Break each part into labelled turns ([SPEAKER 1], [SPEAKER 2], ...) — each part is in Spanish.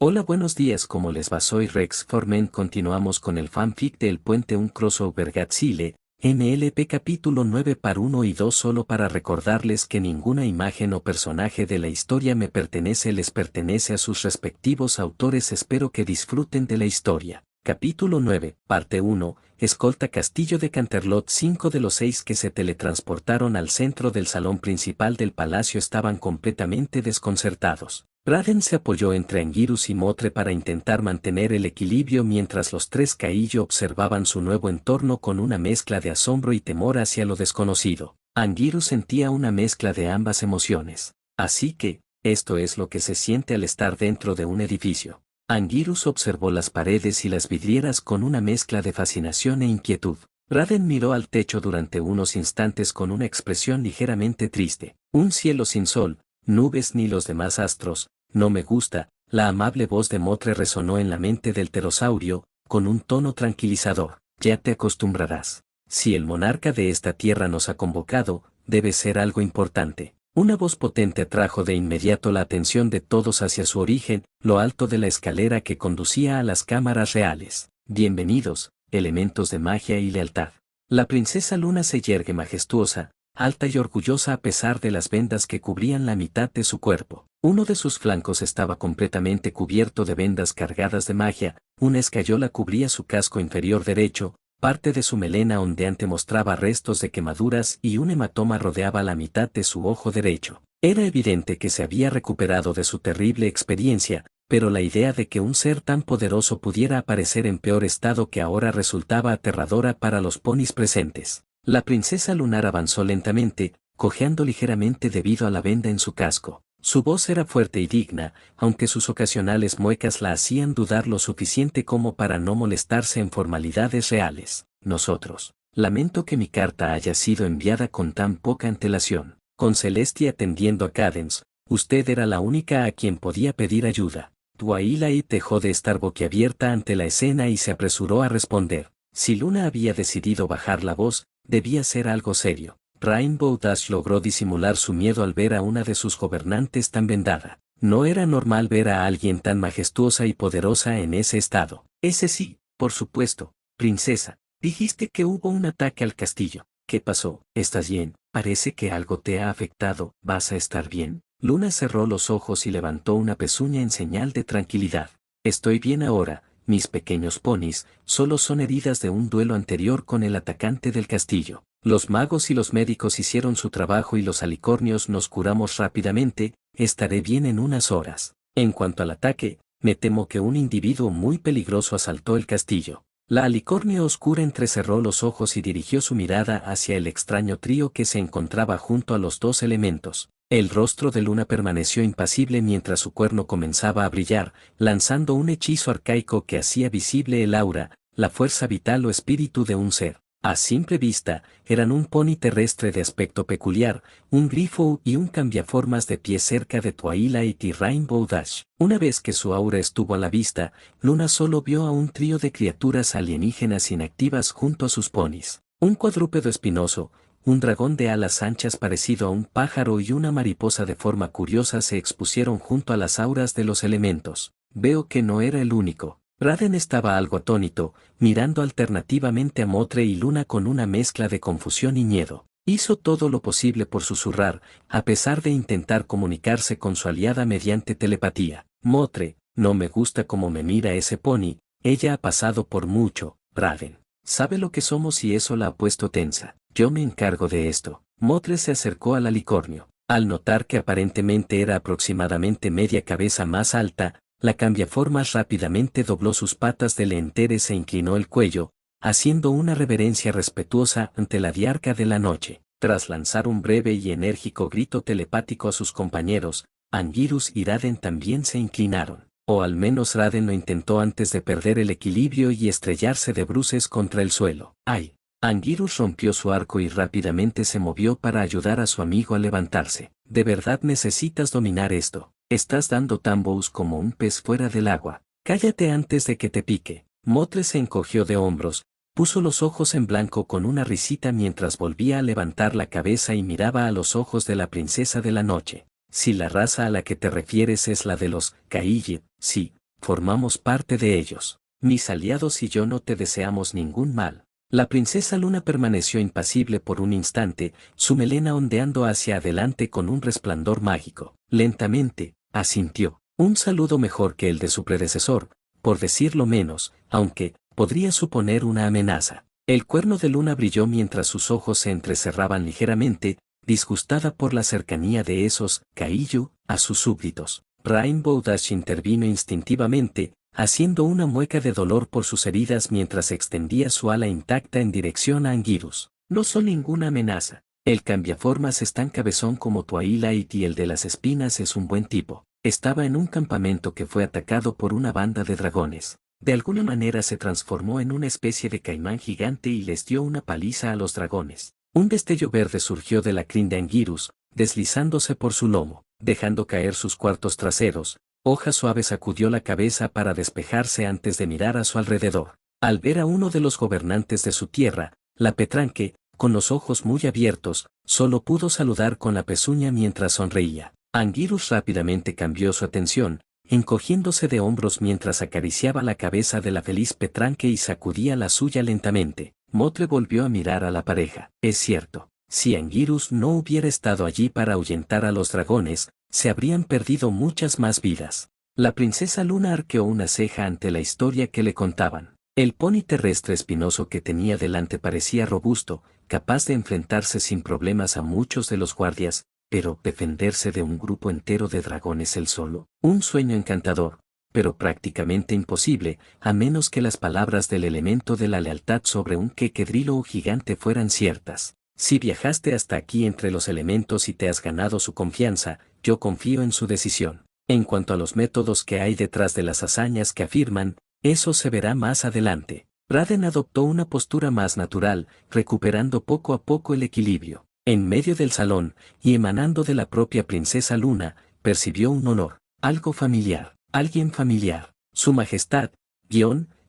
[SPEAKER 1] Hola, buenos días, ¿cómo les va? Soy Rex Forment. Continuamos con el fanfic de El Puente, un crossover Gatsile, MLP capítulo 9 par 1 y 2. Solo para recordarles que ninguna imagen o personaje de la historia me pertenece, les pertenece a sus respectivos autores. Espero que disfruten de la historia. Capítulo 9, parte 1, escolta Castillo de Canterlot. 5 de los 6 que se teletransportaron al centro del salón principal del palacio estaban completamente desconcertados. Raden se apoyó entre Anguirus y Motre para intentar mantener el equilibrio mientras los tres Caillo observaban su nuevo entorno con una mezcla de asombro y temor hacia lo desconocido. Anguirus sentía una mezcla de ambas emociones. Así que, esto es lo que se siente al estar dentro de un edificio. Anguirus observó las paredes y las vidrieras con una mezcla de fascinación e inquietud. Raden miró al techo durante unos instantes con una expresión ligeramente triste. Un cielo sin sol, nubes ni los demás astros. No me gusta. La amable voz de Motre resonó en la mente del pterosaurio, con un tono tranquilizador. Ya te acostumbrarás. Si el monarca de esta tierra nos ha convocado, debe ser algo importante. Una voz potente atrajo de inmediato la atención de todos hacia su origen, lo alto de la escalera que conducía a las cámaras reales. Bienvenidos, elementos de magia y lealtad. La princesa Luna se yergue majestuosa, alta y orgullosa a pesar de las vendas que cubrían la mitad de su cuerpo. Uno de sus flancos estaba completamente cubierto de vendas cargadas de magia, una escayola cubría su casco inferior derecho, parte de su melena ondeante mostraba restos de quemaduras y un hematoma rodeaba la mitad de su ojo derecho. Era evidente que se había recuperado de su terrible experiencia, pero la idea de que un ser tan poderoso pudiera aparecer en peor estado que ahora resultaba aterradora para los ponis presentes. La princesa lunar avanzó lentamente, cojeando ligeramente debido a la venda en su casco. Su voz era fuerte y digna, aunque sus ocasionales muecas la hacían dudar lo suficiente como para no molestarse en formalidades reales. Nosotros. Lamento que mi carta haya sido enviada con tan poca antelación. Con Celestia atendiendo a Cadence, usted era la única a quien podía pedir ayuda. Twilight dejó de estar boquiabierta ante la escena y se apresuró a responder. Si Luna había decidido bajar la voz, debía ser algo serio. Rainbow Dash logró disimular su miedo al ver a una de sus gobernantes tan vendada. No era normal ver a alguien tan majestuosa y poderosa en ese estado. Ese sí, por supuesto, princesa. Dijiste que hubo un ataque al castillo. ¿Qué pasó? ¿Estás bien? Parece que algo te ha afectado. ¿Vas a estar bien? Luna cerró los ojos y levantó una pezuña en señal de tranquilidad. Estoy bien ahora, mis pequeños ponis, solo son heridas de un duelo anterior con el atacante del castillo. Los magos y los médicos hicieron su trabajo y los alicornios nos curamos rápidamente, estaré bien en unas horas. En cuanto al ataque, me temo que un individuo muy peligroso asaltó el castillo. La alicornio oscura entrecerró los ojos y dirigió su mirada hacia el extraño trío que se encontraba junto a los dos elementos. El rostro de Luna permaneció impasible mientras su cuerno comenzaba a brillar, lanzando un hechizo arcaico que hacía visible el aura, la fuerza vital o espíritu de un ser. A simple vista, eran un pony terrestre de aspecto peculiar, un grifo y un cambiaformas de pie cerca de Twilight y Rainbow Dash. Una vez que su aura estuvo a la vista, Luna solo vio a un trío de criaturas alienígenas inactivas junto a sus ponis. Un cuadrúpedo espinoso, un dragón de alas anchas parecido a un pájaro y una mariposa de forma curiosa se expusieron junto a las auras de los elementos. Veo que no era el único. Raden estaba algo atónito, mirando alternativamente a Motre y Luna con una mezcla de confusión y miedo. Hizo todo lo posible por susurrar, a pesar de intentar comunicarse con su aliada mediante telepatía. Motre, no me gusta cómo me mira ese pony, ella ha pasado por mucho. Raden sabe lo que somos y eso la ha puesto tensa. Yo me encargo de esto. Motre se acercó al alicornio. Al notar que aparentemente era aproximadamente media cabeza más alta, la cambiaformas rápidamente dobló sus patas de enteres e inclinó el cuello, haciendo una reverencia respetuosa ante la diarca de la noche. Tras lanzar un breve y enérgico grito telepático a sus compañeros, Anguirus y Raden también se inclinaron. O al menos Raden lo intentó antes de perder el equilibrio y estrellarse de bruces contra el suelo. ¡Ay! Anguirus rompió su arco y rápidamente se movió para ayudar a su amigo a levantarse. ¿De verdad necesitas dominar esto? Estás dando tambos como un pez fuera del agua. Cállate antes de que te pique. Motre se encogió de hombros, puso los ojos en blanco con una risita mientras volvía a levantar la cabeza y miraba a los ojos de la princesa de la noche. Si la raza a la que te refieres es la de los Caille, sí, formamos parte de ellos. Mis aliados y yo no te deseamos ningún mal. La princesa Luna permaneció impasible por un instante, su melena ondeando hacia adelante con un resplandor mágico. Lentamente, asintió. Un saludo mejor que el de su predecesor, por decirlo menos, aunque podría suponer una amenaza. El cuerno de Luna brilló mientras sus ojos se entrecerraban ligeramente, disgustada por la cercanía de esos Kaiju a sus súbditos. Rainbow Dash intervino instintivamente, haciendo una mueca de dolor por sus heridas mientras extendía su ala intacta en dirección a Anguirus. No son ninguna amenaza. El cambiaformas es tan cabezón como Twilight y el de las espinas es un buen tipo. Estaba en un campamento que fue atacado por una banda de dragones. De alguna manera se transformó en una especie de caimán gigante y les dio una paliza a los dragones. Un destello verde surgió de la crin de Anguirus, deslizándose por su lomo, dejando caer sus cuartos traseros. Hoja Suave sacudió la cabeza para despejarse antes de mirar a su alrededor. Al ver a uno de los gobernantes de su tierra, la Petranque, con los ojos muy abiertos, solo pudo saludar con la pezuña mientras sonreía. Anguirus rápidamente cambió su atención, encogiéndose de hombros mientras acariciaba la cabeza de la feliz Petranque y sacudía la suya lentamente. Motre volvió a mirar a la pareja. Es cierto, si Anguirus no hubiera estado allí para ahuyentar a los dragones, se habrían perdido muchas más vidas. La princesa Luna arqueó una ceja ante la historia que le contaban. El pony terrestre espinoso que tenía delante parecía robusto, capaz de enfrentarse sin problemas a muchos de los guardias, pero defenderse de un grupo entero de dragones él solo, un sueño encantador, pero prácticamente imposible, a menos que las palabras del elemento de la lealtad sobre un quequedrilo o gigante fueran ciertas. Si viajaste hasta aquí entre los elementos y te has ganado su confianza, yo confío en su decisión. En cuanto a los métodos que hay detrás de las hazañas que afirman, eso se verá más adelante. Raden adoptó una postura más natural, recuperando poco a poco el equilibrio. En medio del salón, y emanando de la propia princesa Luna, percibió un olor, algo familiar, alguien familiar. Su majestad,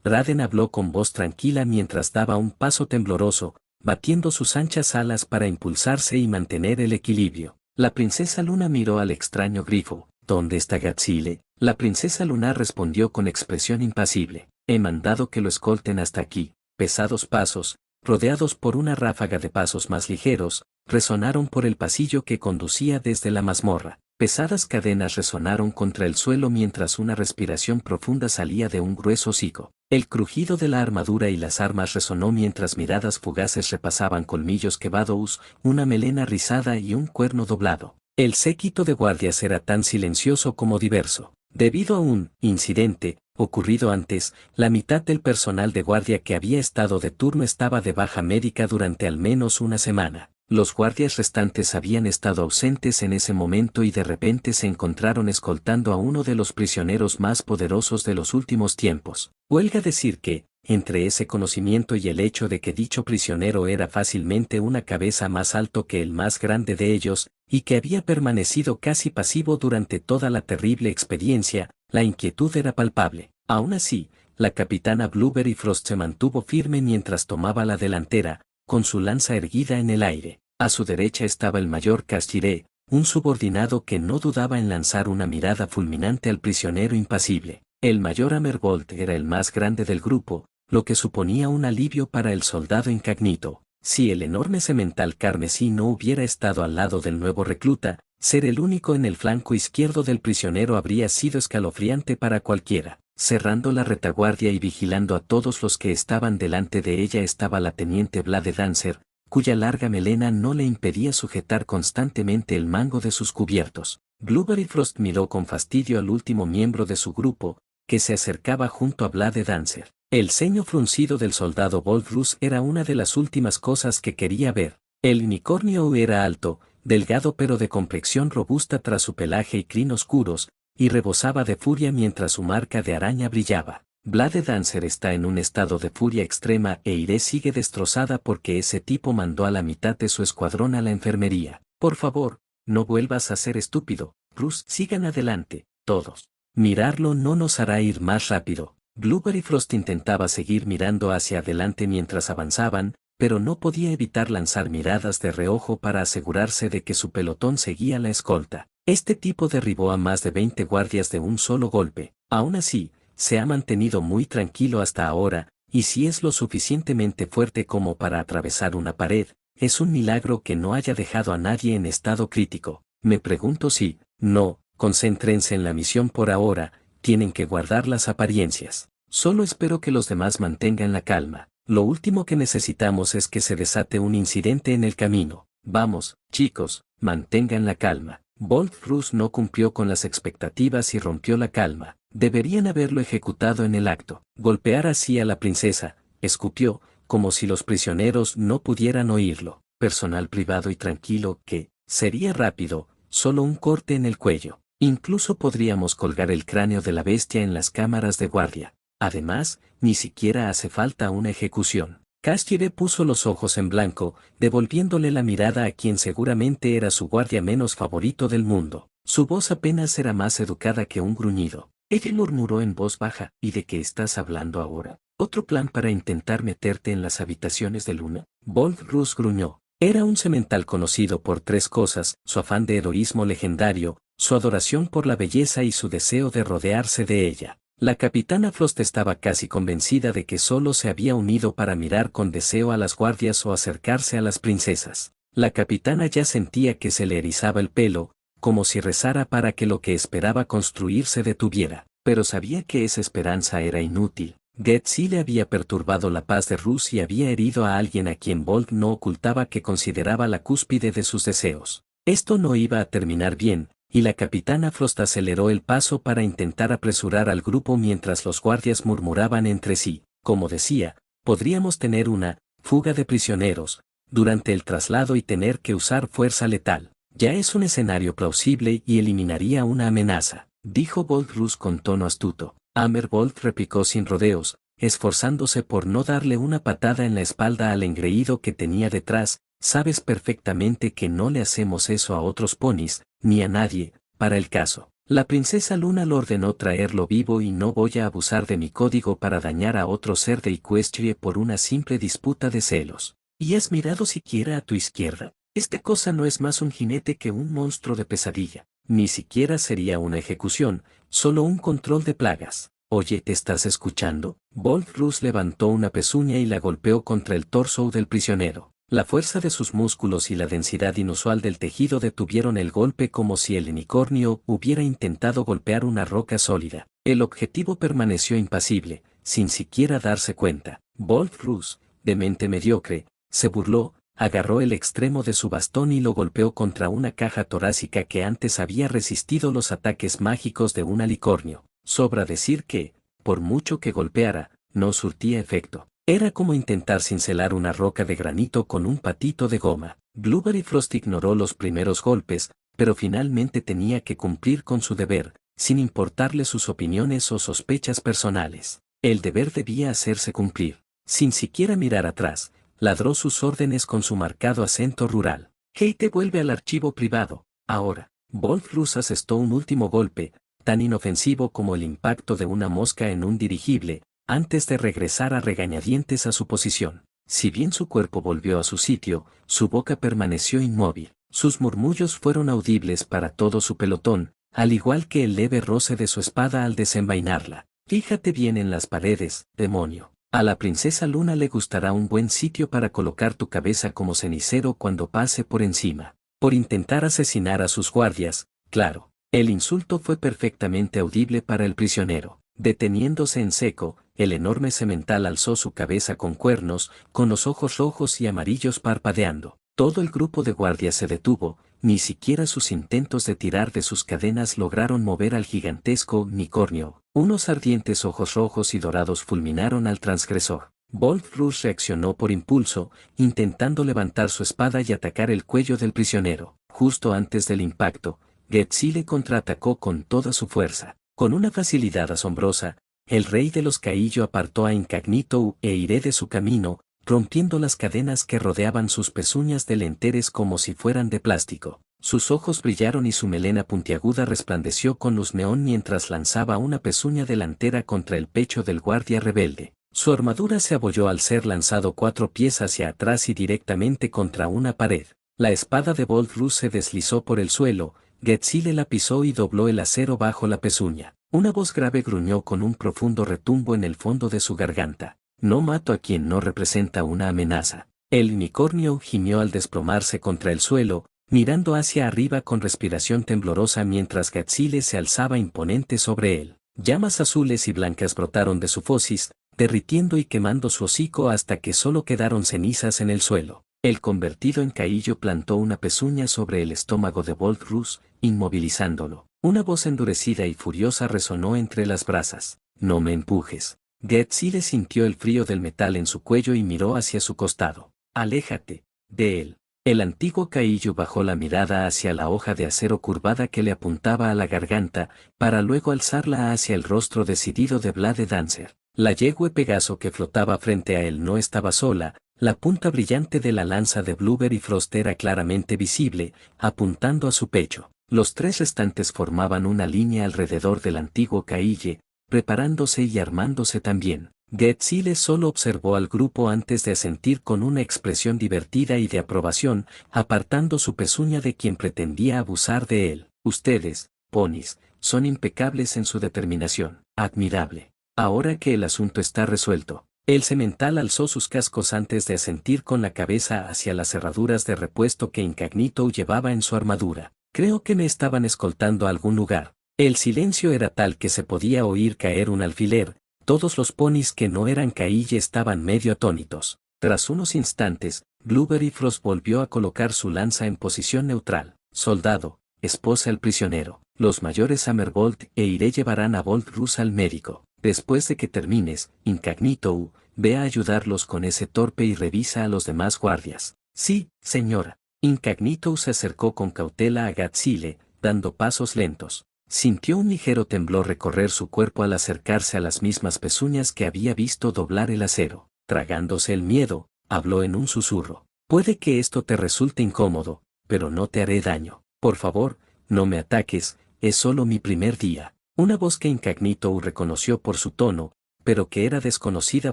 [SPEAKER 1] Raden habló con voz tranquila mientras daba un paso tembloroso, batiendo sus anchas alas para impulsarse y mantener el equilibrio. La princesa Luna miró al extraño grifo. ¿Dónde está Gatsile? La princesa Luna respondió con expresión impasible. He mandado que lo escolten hasta aquí. Pesados pasos, rodeados por una ráfaga de pasos más ligeros, resonaron por el pasillo que conducía desde la mazmorra. Pesadas cadenas resonaron contra el suelo mientras una respiración profunda salía de un grueso hocico. El crujido de la armadura y las armas resonó mientras miradas fugaces repasaban colmillos quebrados, una melena rizada y un cuerno doblado. El séquito de guardias era tan silencioso como diverso. Debido a un incidente ocurrido antes, la mitad del personal de guardia que había estado de turno estaba de baja médica durante al menos una semana. Los guardias restantes habían estado ausentes en ese momento y de repente se encontraron escoltando a uno de los prisioneros más poderosos de los últimos tiempos. Huelga decir que, entre ese conocimiento y el hecho de que dicho prisionero era fácilmente una cabeza más alto que el más grande de ellos, y que había permanecido casi pasivo durante toda la terrible experiencia, la inquietud era palpable. Aún así, la capitana Blueberry Frost se mantuvo firme mientras tomaba la delantera, con su lanza erguida en el aire. A su derecha estaba el mayor Cashiré, un subordinado que no dudaba en lanzar una mirada fulminante al prisionero impasible. El mayor Amergold era el más grande del grupo, lo que suponía un alivio para el soldado incógnito. Si el enorme semental carmesí no hubiera estado al lado del nuevo recluta, ser el único en el flanco izquierdo del prisionero habría sido escalofriante para cualquiera. Cerrando la retaguardia y vigilando a todos los que estaban delante de ella estaba la teniente Blade Dancer, cuya larga melena no le impedía sujetar constantemente el mango de sus cubiertos. Blueberry Frost miró con fastidio al último miembro de su grupo, que se acercaba junto a Blade Dancer. El ceño fruncido del soldado Volvrus era una de las últimas cosas que quería ver. El unicornio era alto, delgado pero de complexión robusta tras su pelaje y crin oscuros, y rebosaba de furia mientras su marca de araña brillaba. Blade Dancer está en un estado de furia extrema e Iré sigue destrozada porque ese tipo mandó a la mitad de su escuadrón a la enfermería. Por favor, no vuelvas a ser estúpido, Bruce. Sigan adelante, todos. Mirarlo no nos hará ir más rápido. Blueberry Frost intentaba seguir mirando hacia adelante mientras avanzaban, pero no podía evitar lanzar miradas de reojo para asegurarse de que su pelotón seguía la escolta. Este tipo derribó a más de 20 guardias de un solo golpe. Aún así, se ha mantenido muy tranquilo hasta ahora, y si es lo suficientemente fuerte como para atravesar una pared, es un milagro que no haya dejado a nadie en estado crítico. Me pregunto si, no, concéntrense en la misión por ahora, tienen que guardar las apariencias. Solo espero que los demás mantengan la calma. Lo último que necesitamos es que se desate un incidente en el camino. Vamos, chicos, mantengan la calma. Volfrus no cumplió con las expectativas y rompió la calma. Deberían haberlo ejecutado en el acto. Golpear así a la princesa, escupió, como si los prisioneros no pudieran oírlo. Personal privado y tranquilo que, sería rápido, solo un corte en el cuello. Incluso podríamos colgar el cráneo de la bestia en las cámaras de guardia. Además, ni siquiera hace falta una ejecución. Casquire puso los ojos en blanco, devolviéndole la mirada a quien seguramente era su guardia menos favorito del mundo. Su voz apenas era más educada que un gruñido. Ella murmuró en voz baja, ¿y de qué estás hablando ahora? ¿Otro plan para intentar meterte en las habitaciones de Luna? Volfrus gruñó. Era un semental conocido por tres cosas: su afán de heroísmo legendario, su adoración por la belleza y su deseo de rodearse de ella. La capitana Frost estaba casi convencida de que solo se había unido para mirar con deseo a las guardias o acercarse a las princesas. La capitana ya sentía que se le erizaba el pelo, como si rezara para que lo que esperaba construir se detuviera, pero sabía que esa esperanza era inútil. Getsi le había perturbado la paz de Rus y había herido a alguien a quien Bolt no ocultaba que consideraba la cúspide de sus deseos. Esto no iba a terminar bien, y la capitana Frost aceleró el paso para intentar apresurar al grupo mientras los guardias murmuraban entre sí. Como decía, podríamos tener una fuga de prisioneros durante el traslado y tener que usar fuerza letal. Ya es un escenario plausible y eliminaría una amenaza, dijo Volfrus con tono astuto. Amerbolt replicó sin rodeos, esforzándose por no darle una patada en la espalda al engreído que tenía detrás. Sabes perfectamente que no le hacemos eso a otros ponis, ni a nadie, para el caso. La princesa Luna lo ordenó traerlo vivo y no voy a abusar de mi código para dañar a otro ser de Equestria por una simple disputa de celos. ¿Y has mirado siquiera a tu izquierda? Esta cosa no es más un jinete que un monstruo de pesadilla. Ni siquiera sería una ejecución, solo un control de plagas. Oye, ¿te estás escuchando? Volfrus levantó una pezuña y la golpeó contra el torso del prisionero. La fuerza de sus músculos y la densidad inusual del tejido detuvieron el golpe como si el unicornio hubiera intentado golpear una roca sólida. El objetivo permaneció impasible, sin siquiera darse cuenta. Volfrus, de mente mediocre, se burló, agarró el extremo de su bastón y lo golpeó contra una caja torácica que antes había resistido los ataques mágicos de un alicornio. Sobra decir que, por mucho que golpeara, no surtía efecto. Era como intentar cincelar una roca de granito con un patito de goma. Blueberry Frost ignoró los primeros golpes, pero finalmente tenía que cumplir con su deber, sin importarle sus opiniones o sospechas personales. El deber debía hacerse cumplir. Sin siquiera mirar atrás, ladró sus órdenes con su marcado acento rural. Kate vuelve al archivo privado. Ahora, Volfrus asestó un último golpe, tan inofensivo como el impacto de una mosca en un dirigible, antes de regresar a regañadientes a su posición. Si bien su cuerpo volvió a su sitio, su boca permaneció inmóvil. Sus murmullos fueron audibles para todo su pelotón, al igual que el leve roce de su espada al desenvainarla. Fíjate bien en las paredes, demonio. A la princesa Luna le gustará un buen sitio para colocar tu cabeza como cenicero cuando pase por encima. Por intentar asesinar a sus guardias, claro. El insulto fue perfectamente audible para el prisionero. Deteniéndose en seco, el enorme semental alzó su cabeza con cuernos, con los ojos rojos y amarillos parpadeando. Todo el grupo de guardias se detuvo, ni siquiera sus intentos de tirar de sus cadenas lograron mover al gigantesco unicornio. Unos ardientes ojos rojos y dorados fulminaron al transgresor. Volfrus reaccionó por impulso, intentando levantar su espada y atacar el cuello del prisionero. Justo antes del impacto, Getsi le contraatacó con toda su fuerza. Con una facilidad asombrosa, el rey de los Caillo apartó a Incognito e Iré de su camino, rompiendo las cadenas que rodeaban sus pezuñas de lenteres como si fueran de plástico. Sus ojos brillaron y su melena puntiaguda resplandeció con luz neón mientras lanzaba una pezuña delantera contra el pecho del guardia rebelde. Su armadura se abolló al ser lanzado 4 pies hacia atrás y directamente contra una pared. La espada de Volfrus se deslizó por el suelo. Getsi la pisó y dobló el acero bajo la pezuña. Una voz grave gruñó con un profundo retumbo en el fondo de su garganta. No mato a quien no representa una amenaza. El unicornio gimió al desplomarse contra el suelo, mirando hacia arriba con respiración temblorosa mientras Gatsile se alzaba imponente sobre él. Llamas azules y blancas brotaron de su fosis, derritiendo y quemando su hocico hasta que solo quedaron cenizas en el suelo. El convertido en caillo plantó una pezuña sobre el estómago de Voltrus, inmovilizándolo. Una voz endurecida y furiosa resonó entre las brasas. No me empujes. Gatsile sintió el frío del metal en su cuello y miró hacia su costado. Aléjate de él. El antiguo caillo bajó la mirada hacia la hoja de acero curvada que le apuntaba a la garganta, para luego alzarla hacia el rostro decidido de Blade Dancer. La yegua Pegaso que flotaba frente a él no estaba sola, la punta brillante de la lanza de Blueberry Frost era claramente visible, apuntando a su pecho. Los tres restantes formaban una línea alrededor del antiguo caille, preparándose y armándose también. Gatsile solo observó al grupo antes de asentir con una expresión divertida y de aprobación, apartando su pezuña de quien pretendía abusar de él. Ustedes, ponis, son impecables en su determinación. Admirable. Ahora que el asunto está resuelto. El semental alzó sus cascos antes de asentir con la cabeza hacia las cerraduras de repuesto que Incognito llevaba en su armadura. Creo que me estaban escoltando a algún lugar. El silencio era tal que se podía oír caer un alfiler. Todos los ponis que no eran caille estaban medio atónitos. Tras unos instantes, Blueberry Frost volvió a colocar su lanza en posición neutral. Soldado, esposa al prisionero. Los mayores Hammerbolt e Iré llevarán a Voltrus al médico. Después de que termines, Incognito, ve a ayudarlos con ese torpe y revisa a los demás guardias. Sí, señora. Incognito se acercó con cautela a Gatsile, dando pasos lentos. Sintió un ligero temblor recorrer su cuerpo al acercarse a las mismas pezuñas que había visto doblar el acero. Tragándose el miedo, habló en un susurro. Puede que esto te resulte incómodo, pero no te haré daño. Por favor, no me ataques, es solo mi primer día. Una voz que Incognito reconoció por su tono, pero que era desconocida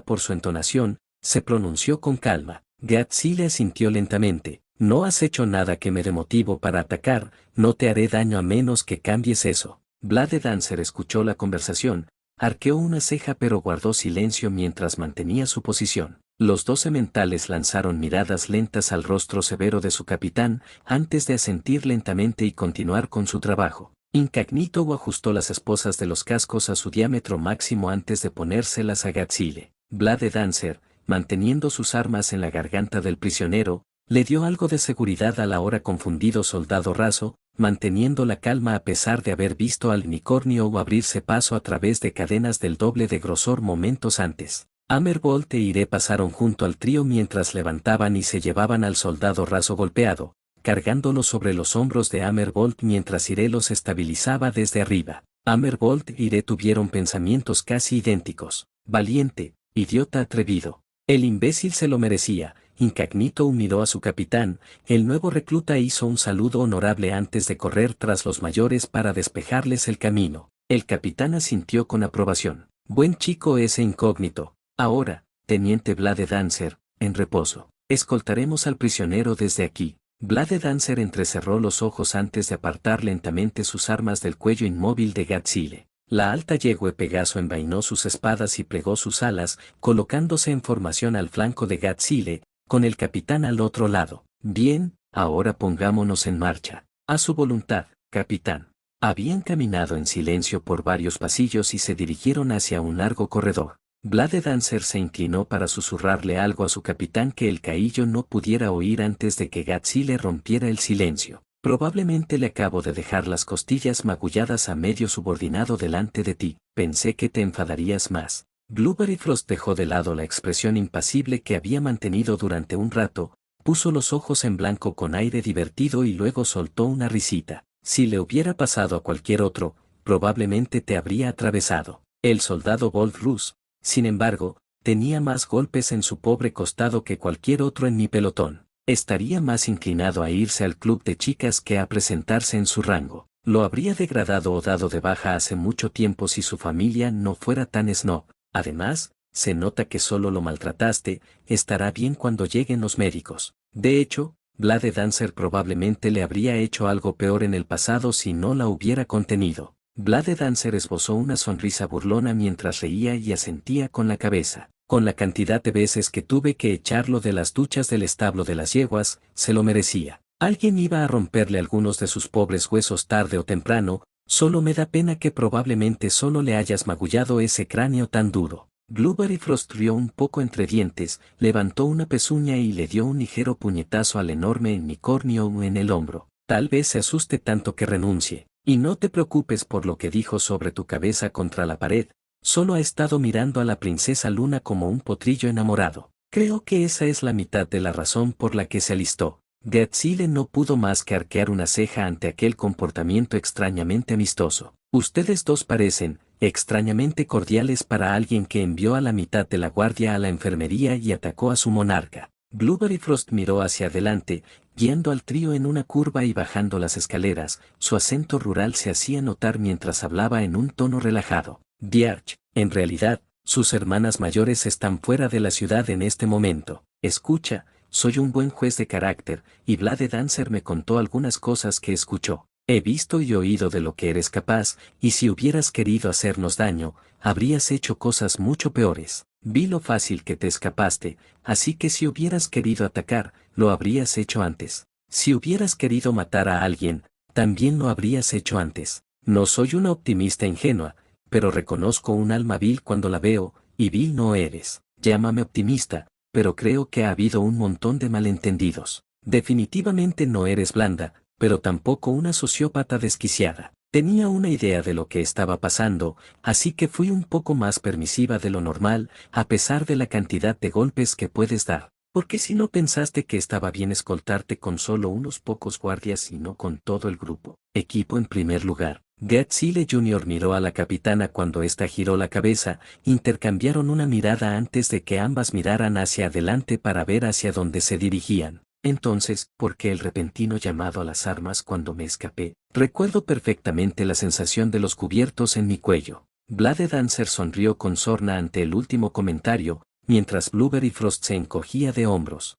[SPEAKER 1] por su entonación, se pronunció con calma. Gatsile asintió lentamente. No has hecho nada que me dé motivo para atacar, no te haré daño a menos que cambies eso. Blade Dancer escuchó la conversación, arqueó una ceja pero guardó silencio mientras mantenía su posición. Los dos sementales lanzaron miradas lentas al rostro severo de su capitán, antes de asentir lentamente y continuar con su trabajo. Incognito ajustó las esposas de los cascos a su diámetro máximo antes de ponérselas a Gatsile. Blade Dancer, manteniendo sus armas en la garganta del prisionero, le dio algo de seguridad al ahora confundido soldado raso, manteniendo la calma a pesar de haber visto al unicornio abrirse paso a través de cadenas del doble de grosor momentos antes. Hammerbolt e Iré pasaron junto al trío mientras levantaban y se llevaban al soldado raso golpeado, cargándolo sobre los hombros de Hammerbolt mientras Iré los estabilizaba desde arriba. Hammerbolt e Iré tuvieron pensamientos casi idénticos. Valiente, idiota atrevido. El imbécil se lo merecía. Incognito miró a su capitán, el nuevo recluta hizo un saludo honorable antes de correr tras los mayores para despejarles el camino. El capitán asintió con aprobación. Buen chico ese Incógnito. Ahora, teniente Blade Dancer, en reposo. Escoltaremos al prisionero desde aquí. Blade Dancer entrecerró los ojos antes de apartar lentamente sus armas del cuello inmóvil de Gatsile. La alta yegua Pegaso envainó sus espadas y plegó sus alas, colocándose en formación al flanco de Gatsile, con el capitán al otro lado. Bien, ahora pongámonos en marcha. A su voluntad, capitán. Habían caminado en silencio por varios pasillos y se dirigieron hacia un largo corredor. Blade Dancer se inclinó para susurrarle algo a su capitán que el caillo no pudiera oír antes de que Gatsile rompiera el silencio. Probablemente le acabo de dejar las costillas magulladas a medio subordinado delante de ti. Pensé que te enfadarías más. Blueberry Frost dejó de lado la expresión impasible que había mantenido durante un rato, puso los ojos en blanco con aire divertido y luego soltó una risita. Si le hubiera pasado a cualquier otro, probablemente te habría atravesado. El soldado Voltrus, sin embargo, tenía más golpes en su pobre costado que cualquier otro en mi pelotón. Estaría más inclinado a irse al club de chicas que a presentarse en su rango. Lo habría degradado o dado de baja hace mucho tiempo si su familia no fuera tan snob. Además, se nota que solo lo maltrataste, estará bien cuando lleguen los médicos. De hecho, Blade Dancer probablemente le habría hecho algo peor en el pasado si no la hubiera contenido. Blade Dancer esbozó una sonrisa burlona mientras reía y asentía con la cabeza. Con la cantidad de veces que tuve que echarlo de las duchas del establo de las yeguas, se lo merecía. Alguien iba a romperle algunos de sus pobres huesos tarde o temprano, solo me da pena que probablemente solo le hayas magullado ese cráneo tan duro. Blueberry Frost rió un poco entre dientes, levantó una pezuña y le dio un ligero puñetazo al enorme unicornio en el hombro. Tal vez se asuste tanto que renuncie. Y no te preocupes por lo que dijo sobre tu cabeza contra la pared. Solo ha estado mirando a la princesa Luna como un potrillo enamorado. Creo que esa es la mitad de la razón por la que se alistó. Geatzile no pudo más que arquear una ceja ante aquel comportamiento extrañamente amistoso. Ustedes dos parecen, extrañamente cordiales para alguien que envió a la mitad de la guardia a la enfermería y atacó a su monarca. Blueberry Frost miró hacia adelante, guiando al trío en una curva y bajando las escaleras. Su acento rural se hacía notar mientras hablaba en un tono relajado. Diarch, en realidad, sus hermanas mayores están fuera de la ciudad en este momento. Escucha, soy un buen juez de carácter, y Blade Dancer me contó algunas cosas que escuchó. He visto y oído de lo que eres capaz, y si hubieras querido hacernos daño, habrías hecho cosas mucho peores. Vi lo fácil que te escapaste, así que si hubieras querido atacar, lo habrías hecho antes. Si hubieras querido matar a alguien, también lo habrías hecho antes. No soy una optimista ingenua, pero reconozco un alma vil cuando la veo, y vil no eres. Llámame optimista, pero creo que ha habido un montón de malentendidos. Definitivamente no eres blanda, pero tampoco una sociópata desquiciada. Tenía una idea de lo que estaba pasando, así que fui un poco más permisiva de lo normal, a pesar de la cantidad de golpes que puedes dar. Porque si no pensaste que estaba bien escoltarte con solo unos pocos guardias y no con todo el grupo. Equipo en primer lugar. Geatzile Jr. miró a la capitana cuando ésta giró la cabeza, intercambiaron una mirada antes de que ambas miraran hacia adelante para ver hacia dónde se dirigían. Entonces, ¿por qué el repentino llamado a las armas cuando me escapé? Recuerdo perfectamente la sensación de los cubiertos en mi cuello. Blade Dancer sonrió con sorna ante el último comentario, mientras Blueberry Frost se encogía de hombros.